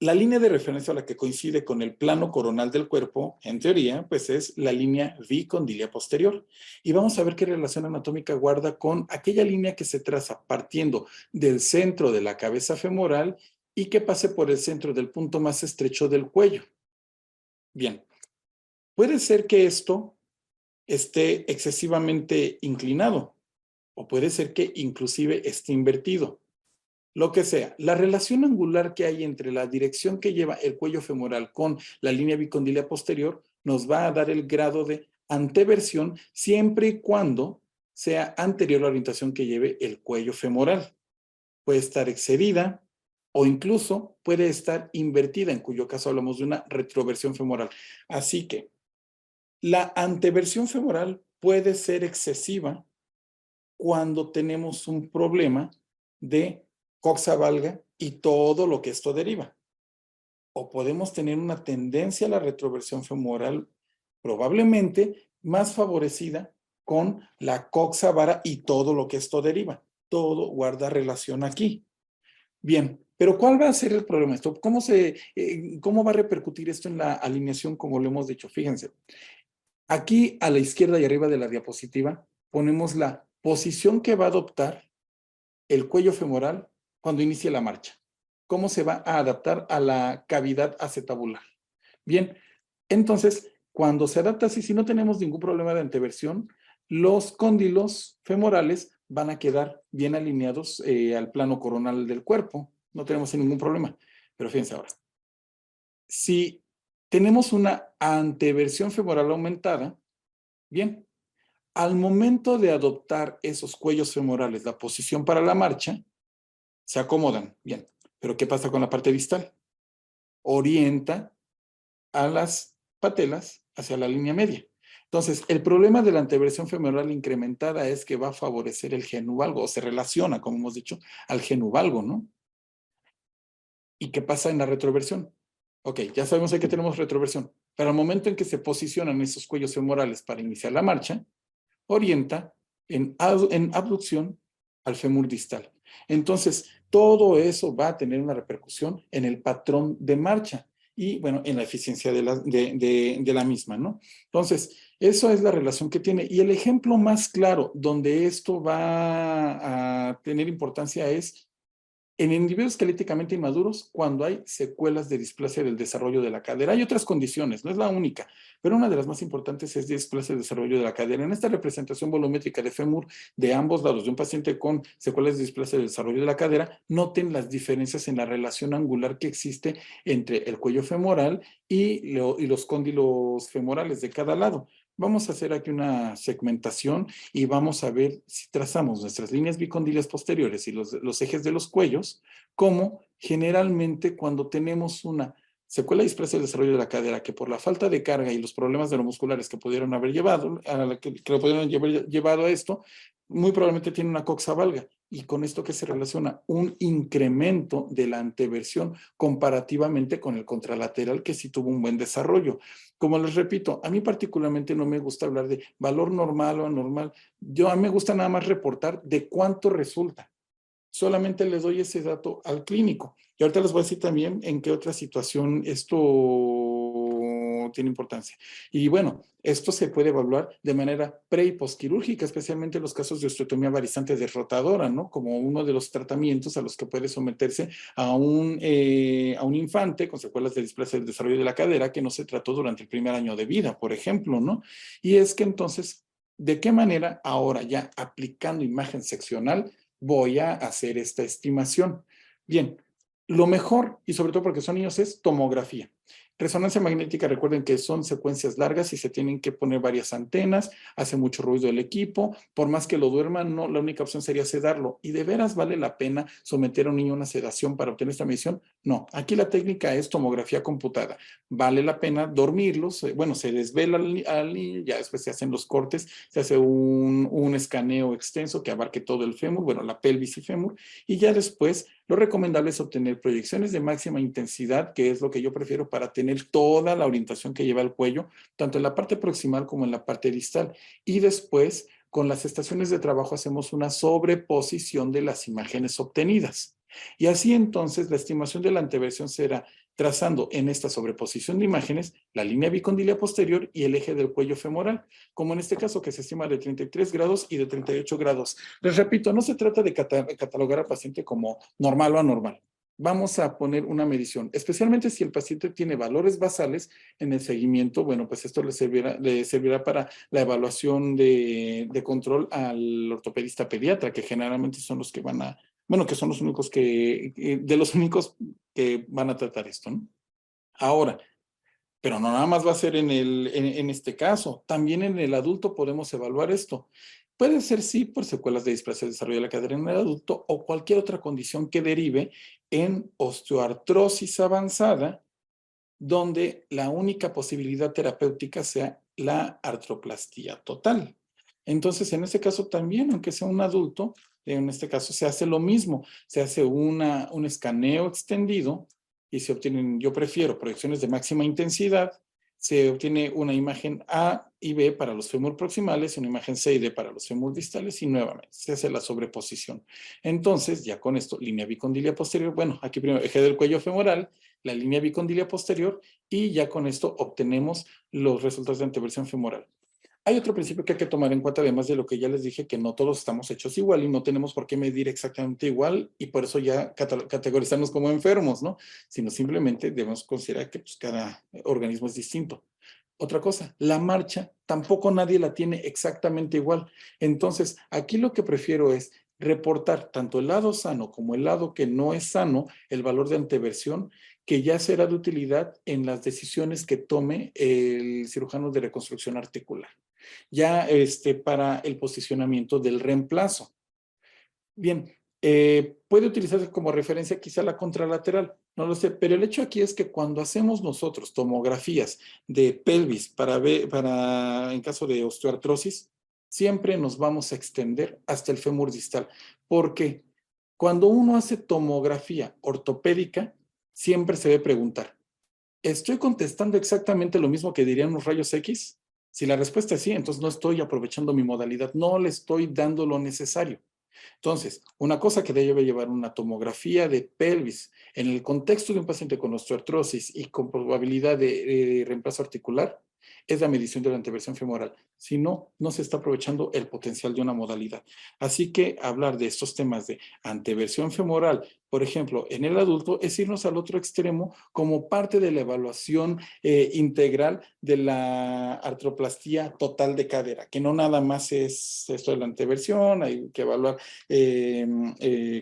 La línea de referencia a la que coincide con el plano coronal del cuerpo, en teoría, pues es la línea bicondilia posterior. Y vamos a ver qué relación anatómica guarda con aquella línea que se traza partiendo del centro de la cabeza femoral y que pase por el centro del punto más estrecho del cuello. Bien, puede ser que esto esté excesivamente inclinado o puede ser que inclusive esté invertido. Lo que sea, la relación angular que hay entre la dirección que lleva el cuello femoral con la línea bicondilia posterior nos va a dar el grado de anteversión siempre y cuando sea anterior a la orientación que lleve el cuello femoral. Puede estar excedida o incluso puede estar invertida, en cuyo caso hablamos de una retroversión femoral. Así que la anteversión femoral puede ser excesiva cuando tenemos un problema de coxa valga y todo lo que esto deriva. O podemos tener una tendencia a la retroversión femoral probablemente más favorecida con la coxa vara y todo lo que esto deriva. Todo guarda relación aquí. Bien, pero ¿cuál va a ser el problema? ¿Cómo va a repercutir esto en la alineación como lo hemos dicho? Fíjense, aquí a la izquierda y arriba de la diapositiva ponemos la posición que va a adoptar el cuello femoral cuando inicie la marcha. ¿Cómo se va a adaptar a la cavidad acetabular? Bien, entonces, cuando se adapta así, si no tenemos ningún problema de anteversión, los cóndilos femorales van a quedar bien alineados al plano coronal del cuerpo. No tenemos ningún problema. Pero fíjense ahora, si tenemos una anteversión femoral aumentada, bien, al momento de adoptar esos cuellos femorales, la posición para la marcha, se acomodan, bien. Pero ¿qué pasa con la parte distal? Orienta a las patelas hacia la línea media. Entonces, el problema de la anteversión femoral incrementada es que va a favorecer el genuvalgo, o se relaciona, como hemos dicho, al genuvalgo, ¿no? ¿Y qué pasa en la retroversión? Ok, ya sabemos que tenemos retroversión, pero al momento en que se posicionan esos cuellos femorales para iniciar la marcha, orienta en abducción al fémur distal. Entonces, todo eso va a tener una repercusión en el patrón de marcha y, bueno, en la eficiencia de la misma, ¿no? Entonces, eso es la relación que tiene. Y el ejemplo más claro donde esto va a tener importancia es en individuos esqueléticamente inmaduros cuando hay secuelas de displasia del desarrollo de la cadera. Hay otras condiciones, no es la única, pero una de las más importantes es displasia del desarrollo de la cadera. En esta representación volumétrica de fémur de ambos lados de un paciente con secuelas de displasia del desarrollo de la cadera, noten las diferencias en la relación angular que existe entre el cuello femoral y los cóndilos femorales de cada lado. Vamos a hacer aquí una segmentación y vamos a ver si trazamos nuestras líneas bicondilias posteriores y los ejes de los cuellos, como generalmente cuando tenemos una secuela de displasia del desarrollo de la cadera que por la falta de carga y los problemas neuromusculares que pudieron haber llevado, que lo pudieron haber llevado a esto, muy probablemente tiene una coxa valga. Y con esto que se relaciona un incremento de la anteversión comparativamente con el contralateral que sí tuvo un buen desarrollo. Como les repito, a mí particularmente no me gusta hablar de valor normal o anormal. A mí me gusta nada más reportar de cuánto resulta. Solamente les doy ese dato al clínico. Y ahorita les voy a decir también en qué otra situación esto tiene importancia. Y bueno, esto se puede evaluar de manera pre- y postquirúrgica, especialmente en los casos de osteotomía varizante derrotadora, ¿no? Como uno de los tratamientos a los que puede someterse a un infante con secuelas de displasia del desarrollo de la cadera que no se trató durante el primer año de vida, por ejemplo, ¿no? Y es que entonces, ¿de qué manera ahora ya aplicando imagen seccional voy a hacer esta estimación? Bien, lo mejor, y sobre todo porque son niños, es tomografía. Resonancia magnética, recuerden que son secuencias largas y se tienen que poner varias antenas, hace mucho ruido el equipo, por más que lo duerman, no, la única opción sería sedarlo. ¿Y de veras vale la pena someter a un niño a una sedación para obtener esta medición? No, aquí la técnica es tomografía computada. Vale la pena dormirlos, bueno, se desvela al niño, ya después se hacen los cortes, se hace un escaneo extenso que abarque todo el fémur, bueno, la pelvis y fémur, y ya después lo recomendable es obtener proyecciones de máxima intensidad, que es lo que yo prefiero para tener toda la orientación que lleva el cuello, tanto en la parte proximal como en la parte distal. Y después, con las estaciones de trabajo, hacemos una sobreposición de las imágenes obtenidas. Y así entonces la estimación de la anteversión será trazando en esta sobreposición de imágenes la línea bicondilia posterior y el eje del cuello femoral, como en este caso que se estima de 33 grados y de 38 grados. Les repito, no se trata de catalogar al paciente como normal o anormal. Vamos a poner una medición, especialmente si el paciente tiene valores basales en el seguimiento. Bueno, pues esto le servirá para la evaluación de control al ortopedista pediatra, que generalmente son los que van a, bueno, que son los únicos de los únicos que van a tratar esto, ¿no? Ahora, pero no nada más va a ser en este caso, también en el adulto podemos evaluar esto. Puede ser sí por secuelas de displasia de desarrollo de la cadera en el adulto o cualquier otra condición que derive en osteoartrosis avanzada, donde la única posibilidad terapéutica sea la artroplastía total. Entonces, en este caso también, aunque sea un adulto, en este caso se hace lo mismo, se hace un escaneo extendido y se obtienen, yo prefiero, proyecciones de máxima intensidad, se obtiene una imagen A y B para los fémur proximales, una imagen C y D para los fémur distales y nuevamente se hace la sobreposición. Entonces, ya con esto, línea bicondilia posterior, bueno, aquí primero eje del cuello femoral, la línea bicondilia posterior y ya con esto obtenemos los resultados de anteversión femoral. Hay otro principio que hay que tomar en cuenta, además de lo que ya les dije, que no todos estamos hechos igual y no tenemos por qué medir exactamente igual y por eso ya categorizarnos como enfermos, ¿no? Sino simplemente debemos considerar que pues, cada organismo es distinto. Otra cosa, la marcha tampoco nadie la tiene exactamente igual. Entonces, aquí lo que prefiero es reportar tanto el lado sano como el lado que no es sano, el valor de anteversión, que ya será de utilidad en las decisiones que tome el cirujano de reconstrucción articular. Ya para el posicionamiento del reemplazo. Bien, puede utilizarse como referencia quizá la contralateral, no lo sé, pero el hecho aquí es que cuando hacemos nosotros tomografías de pelvis en caso de osteoartrosis, siempre nos vamos a extender hasta el fémur distal, porque cuando uno hace tomografía ortopédica, siempre se debe preguntar, ¿estoy contestando exactamente lo mismo que dirían los rayos X? Si la respuesta es sí, entonces no estoy aprovechando mi modalidad, no le estoy dando lo necesario. Entonces, una cosa que debe llevar una tomografía de pelvis en el contexto de un paciente con osteoartrosis y con probabilidad de reemplazo articular es la medición de la anteversión femoral. Si no, no se está aprovechando el potencial de una modalidad. Así que hablar de estos temas de anteversión femoral, por ejemplo, en el adulto, es irnos al otro extremo como parte de la evaluación integral de la artroplastía total de cadera, que no nada más es esto de la anteversión, hay que evaluar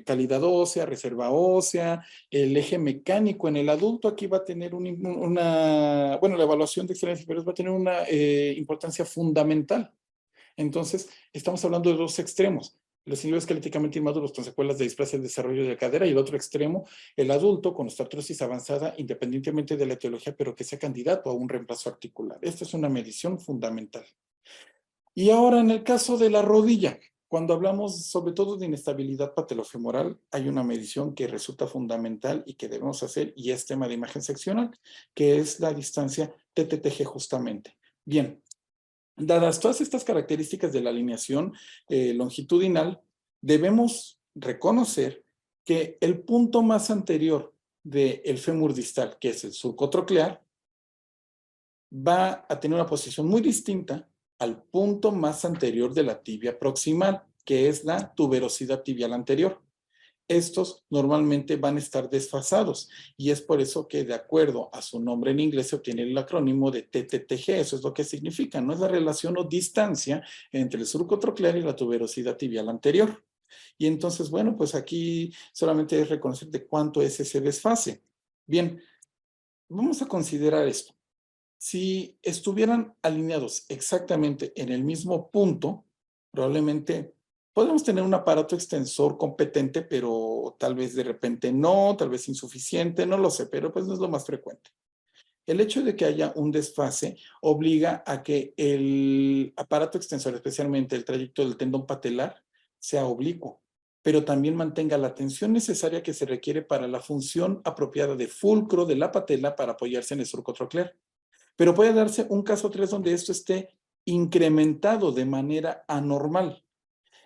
calidad ósea, reserva ósea, el eje mecánico en el adulto. Aquí va a tener la evaluación de extremidades inferiores va a tener una importancia fundamental. Entonces, estamos hablando de dos extremos. Los individuos esqueléticamente inmaduros con secuelas de displasia del desarrollo de la cadera y el otro extremo, el adulto con osteoartrosis avanzada, independientemente de la etiología, pero que sea candidato a un reemplazo articular. Esta es una medición fundamental. Y ahora en el caso de la rodilla, cuando hablamos sobre todo de inestabilidad patelofemoral, hay una medición que resulta fundamental y que debemos hacer, y es tema de imagen seccional, que es la distancia TTTG justamente. Bien, dadas todas estas características de la alineación longitudinal, debemos reconocer que el punto más anterior del fémur distal, que es el surco troclear, va a tener una posición muy distinta al punto más anterior de la tibia proximal, que es la tuberosidad tibial anterior. Estos normalmente van a estar desfasados y es por eso que de acuerdo a su nombre en inglés se obtiene el acrónimo de TTTG. Eso es lo que significa, no es la relación o distancia entre el surco troclear y la tuberosidad tibial anterior. Y entonces, bueno, pues aquí solamente es reconocer de cuánto es ese desfase. Bien, vamos a considerar esto. Si estuvieran alineados exactamente en el mismo punto, probablemente Podemos tener un aparato extensor competente, pero tal vez de repente no, tal vez insuficiente, no lo sé, pero pues no es lo más frecuente. El hecho de que haya un desfase obliga a que el aparato extensor, especialmente el trayecto del tendón patelar, sea oblicuo, pero también mantenga la tensión necesaria que se requiere para la función apropiada de fulcro de la patela para apoyarse en el surco troclear. Pero puede darse un caso 3 donde esto esté incrementado de manera anormal.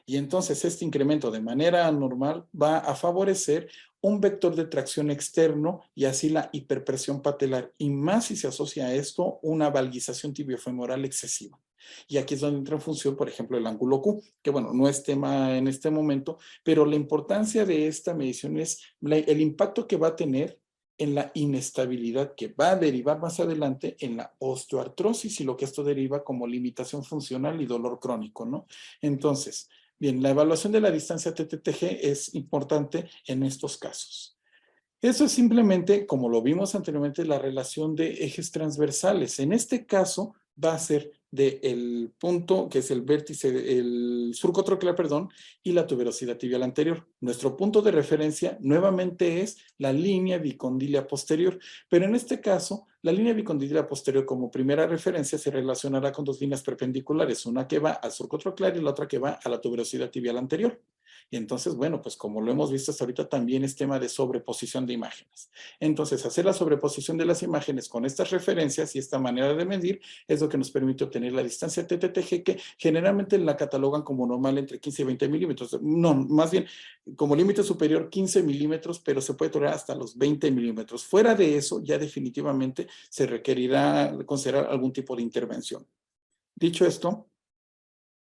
Y entonces este incremento de manera anormal va a favorecer un vector de tracción externo y así la hiperpresión patelar. Y más si se asocia a esto una valgización tibiofemoral excesiva. Y aquí es donde entra en función, por ejemplo, el ángulo Q, que bueno, no es tema en este momento, pero la importancia de esta medición es el impacto que va a tener en la inestabilidad que va a derivar más adelante en la osteoartrosis y lo que esto deriva como limitación funcional y dolor crónico, ¿no? Entonces, bien, la evaluación de la distancia TTTG es importante en estos casos. Eso es simplemente, como lo vimos anteriormente, la relación de ejes transversales. En este caso, va a ser del punto, que es el vértice, el surco troclear, perdón, y la tuberosidad tibial anterior. Nuestro punto de referencia nuevamente es la línea bicondilia posterior, pero en este caso, la línea bicondilia posterior como primera referencia se relacionará con dos líneas perpendiculares, una que va al surco troclear y la otra que va a la tuberosidad tibial anterior. Y entonces, bueno, pues como lo hemos visto hasta ahorita, también es tema de sobreposición de imágenes. Entonces, hacer la sobreposición de las imágenes con estas referencias y esta manera de medir es lo que nos permite obtener la distancia TTTG, que generalmente la catalogan como normal entre 15 y 20 milímetros. No, más bien como límite superior 15 milímetros, pero se puede tolerar hasta los 20 milímetros. Fuera de eso, ya definitivamente se requerirá considerar algún tipo de intervención. Dicho esto,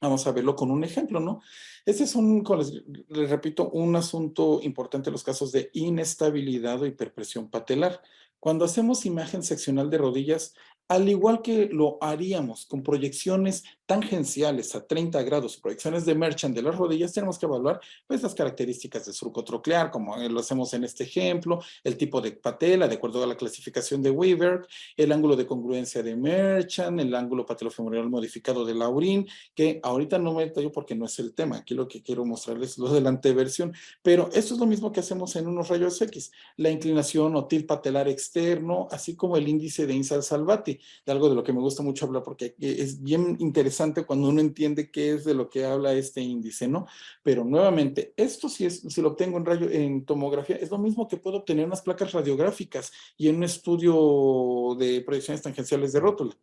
vamos a verlo con un ejemplo, ¿no? Este es les repito, un asunto importante en los casos de inestabilidad o hiperpresión patelar. Cuando hacemos imagen seccional de rodillas, al igual que lo haríamos con proyecciones tangenciales a 30 grados, proyecciones de Merchant de las rodillas, tenemos que evaluar pues, las características del surco troclear, como lo hacemos en este ejemplo, el tipo de patela, de acuerdo a la clasificación de Weaver, el ángulo de congruencia de Merchant, el ángulo patelofemoral modificado de Laurin, que ahorita no me detallo porque no es el tema. Aquí lo que quiero mostrarles es lo de la anteversión, pero esto es lo mismo que hacemos en unos rayos X. La inclinación o tilt patelar externo, así como el índice de Insal-Salvati, de algo de lo que me gusta mucho hablar porque es bien interesante cuando uno entiende qué es de lo que habla este índice, ¿no? Pero nuevamente, esto si lo obtengo en tomografía, es lo mismo que puedo obtener en unas placas radiográficas y en un estudio de proyecciones tangenciales de rótula.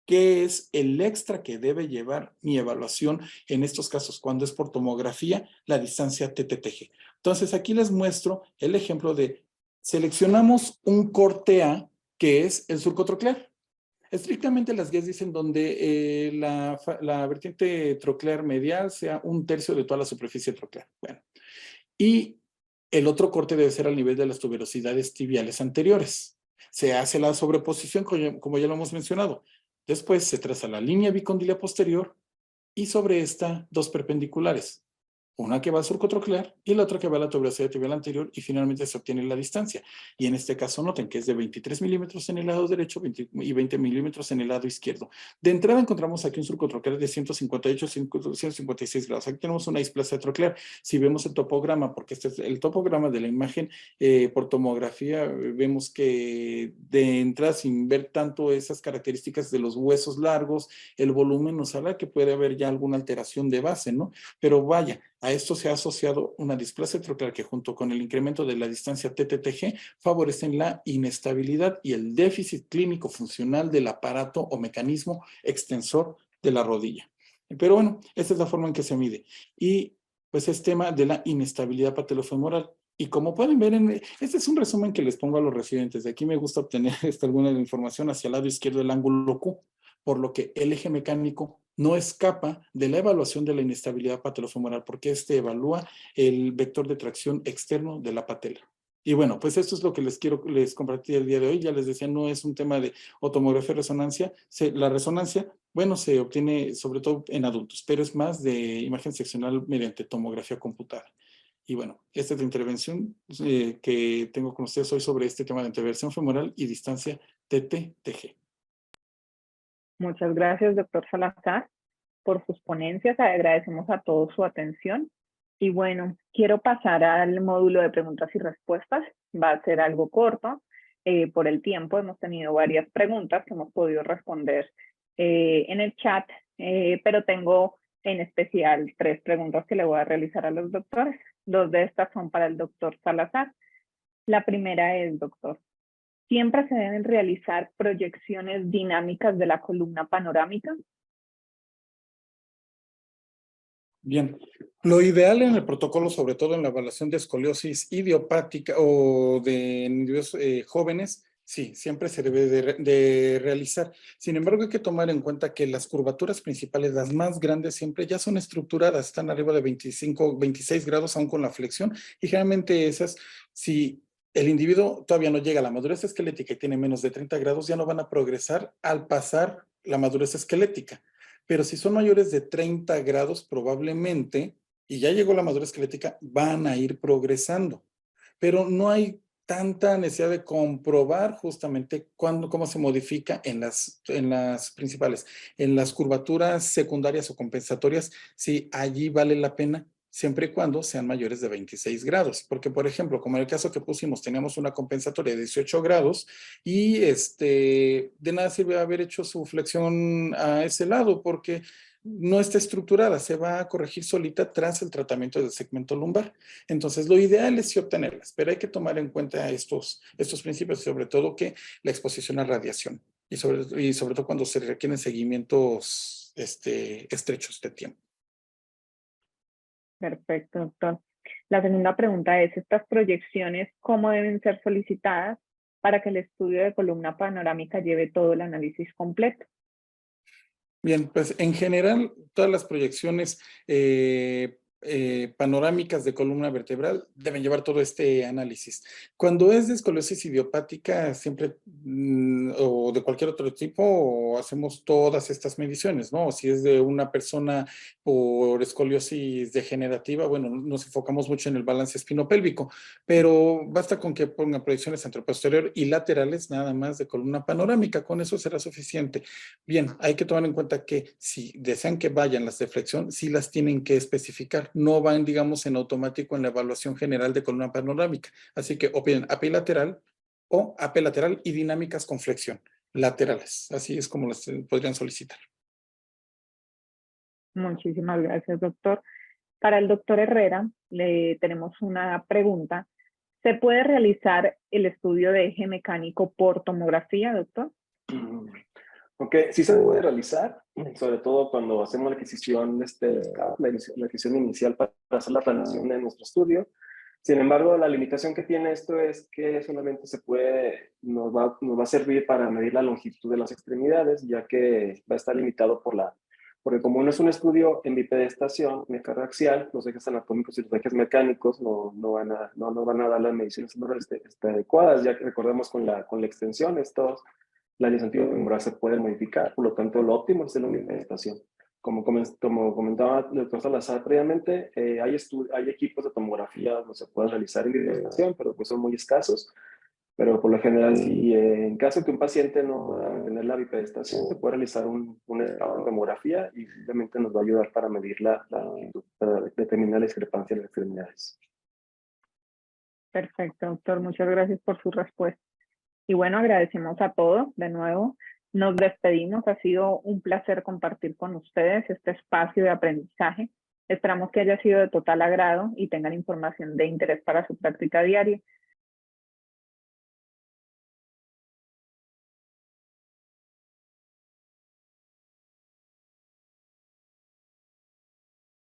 ¿Qué es el extra que debe llevar mi evaluación en estos casos? Cuando es por tomografía, la distancia TTTG. Entonces, aquí les muestro el ejemplo de seleccionamos un corte A, que es el surco troclear. Estrictamente las guías dicen donde la vertiente troclear medial sea 1/3 de toda la superficie troclear. Bueno, y el otro corte debe ser al nivel de las tuberosidades tibiales anteriores. Se hace la sobreposición, como ya lo hemos mencionado. Después se traza la línea bicondilia posterior y sobre esta dos perpendiculares. Una que va al surco troclear y la otra que va a la tuberosidad tibial anterior y finalmente se obtiene la distancia. Y en este caso noten que es de 23 milímetros en el lado derecho y 20 milímetros en el lado izquierdo. De entrada encontramos aquí un surco troclear de 158 156 grados. Aquí tenemos una displasia troclear. Si vemos el topograma, porque este es el topograma de la imagen por tomografía, vemos que de entrada sin ver tanto esas características de los huesos largos, el volumen nos habla que puede haber ya alguna alteración de base, ¿no? Pero vaya, a esto se ha asociado una displasia troclear que junto con el incremento de la distancia TTTG favorecen la inestabilidad y el déficit clínico funcional del aparato o mecanismo extensor de la rodilla. Pero bueno, esta es la forma en que se mide. Y pues es tema de la inestabilidad patelofemoral. Y como pueden ver, este es un resumen que les pongo a los residentes. De aquí me gusta obtener alguna información hacia el lado izquierdo del ángulo Q, por lo que el eje mecánico no escapa de la evaluación de la inestabilidad patelofemoral, porque este evalúa el vector de tracción externo de la patela. Y bueno, pues esto es lo que les compartí el día de hoy. Ya les decía, no es un tema de tomografía y resonancia. La resonancia, bueno, se obtiene sobre todo en adultos, pero es más de imagen seccional mediante tomografía computada. Y bueno, esta es la intervención que tengo con ustedes hoy sobre este tema de intervención femoral y distancia TTTG. Muchas gracias, doctor Salazar. por sus ponencias, agradecemos a todos su atención. Y bueno, quiero pasar al módulo de preguntas y respuestas. Va a ser algo corto por el tiempo. Hemos tenido varias preguntas que hemos podido responder en el chat, pero tengo en especial 3 preguntas que le voy a realizar a los doctores. 2 de estas son para el doctor Salazar. La primera es, doctor, ¿siempre se deben realizar proyecciones dinámicas de la columna panorámica? Bien, lo ideal en el protocolo, sobre todo en la evaluación de escoliosis idiopática o de individuos jóvenes, sí, siempre se debe de realizar. Sin embargo, hay que tomar en cuenta que las curvaturas principales, las más grandes, siempre ya son estructuradas, están arriba de 25, 26 grados aún con la flexión, y generalmente esas, si el individuo todavía no llega a la madurez esquelética y tiene menos de 30 grados, ya no van a progresar al pasar la madurez esquelética. Pero si son mayores de 30 grados, probablemente, y ya llegó la madurez esquelética, van a ir progresando. Pero no hay tanta necesidad de comprobar justamente cómo se modifica en las principales. En las curvaturas secundarias o compensatorias, sí, allí vale la pena, siempre y cuando sean mayores de 26 grados. Porque, por ejemplo, como en el caso que pusimos, teníamos una compensatoria de 18 grados y de nada sirve haber hecho su flexión a ese lado porque no está estructurada, se va a corregir solita tras el tratamiento del segmento lumbar. Entonces, lo ideal es sí obtenerlas, pero hay que tomar en cuenta estos principios, sobre todo que la exposición a radiación y sobre todo cuando se requieren seguimientos estrechos de tiempo. Perfecto, doctor. La segunda pregunta es, ¿estas proyecciones cómo deben ser solicitadas para que el estudio de columna panorámica lleve todo el análisis completo? Bien, pues en general, todas las proyecciones panorámicas de columna vertebral deben llevar todo este análisis. Cuando es de escoliosis idiopática, siempre, o de cualquier otro tipo, hacemos todas estas mediciones, ¿no? Si es de una persona por escoliosis degenerativa, bueno, nos enfocamos mucho en el balance espinopélvico, pero basta con que pongan proyecciones anteroposterior y laterales, nada más de columna panorámica, con eso será suficiente. Bien, hay que tomar en cuenta que si desean que vayan las de flexión, sí las tienen que especificar. No van, digamos, en automático en la evaluación general de columna panorámica. Así que o piden AP lateral o AP lateral y dinámicas con flexión laterales. Así es como las podrían solicitar. Muchísimas gracias, doctor. Para el doctor Herrera, le tenemos una pregunta. ¿Se puede realizar el estudio de eje mecánico por tomografía, doctor? Ok, sí se puede realizar, sobre todo cuando hacemos la adquisición, la adquisición inicial para hacer la planeación de nuestro estudio. Sin embargo, la limitación que tiene esto es que solamente nos va a servir para medir la longitud de las extremidades, ya que va a estar limitado porque como no es un estudio en bipedestación, mecarraxial, los ejes anatómicos y los ejes mecánicos no van a dar las mediciones adecuadas, ya que recordemos con la extensión, la área sentido femoral se puede modificar, por lo tanto lo óptimo es la bipedestación. Como comentaba el doctor Salazar previamente, hay equipos de tomografía donde se puede realizar en bipedestación, pero pues son muy escasos. Pero por lo general, si en caso que un paciente no pueda tener la bipedestación, se puede realizar un estado de tomografía y simplemente nos va a ayudar para medir la longitud, para determinar la discrepancia de las extremidades. Perfecto, doctor. Muchas gracias por su respuesta. Y bueno, agradecemos a todos de nuevo. Nos despedimos. Ha sido un placer compartir con ustedes este espacio de aprendizaje. Esperamos que haya sido de total agrado y tengan información de interés para su práctica diaria.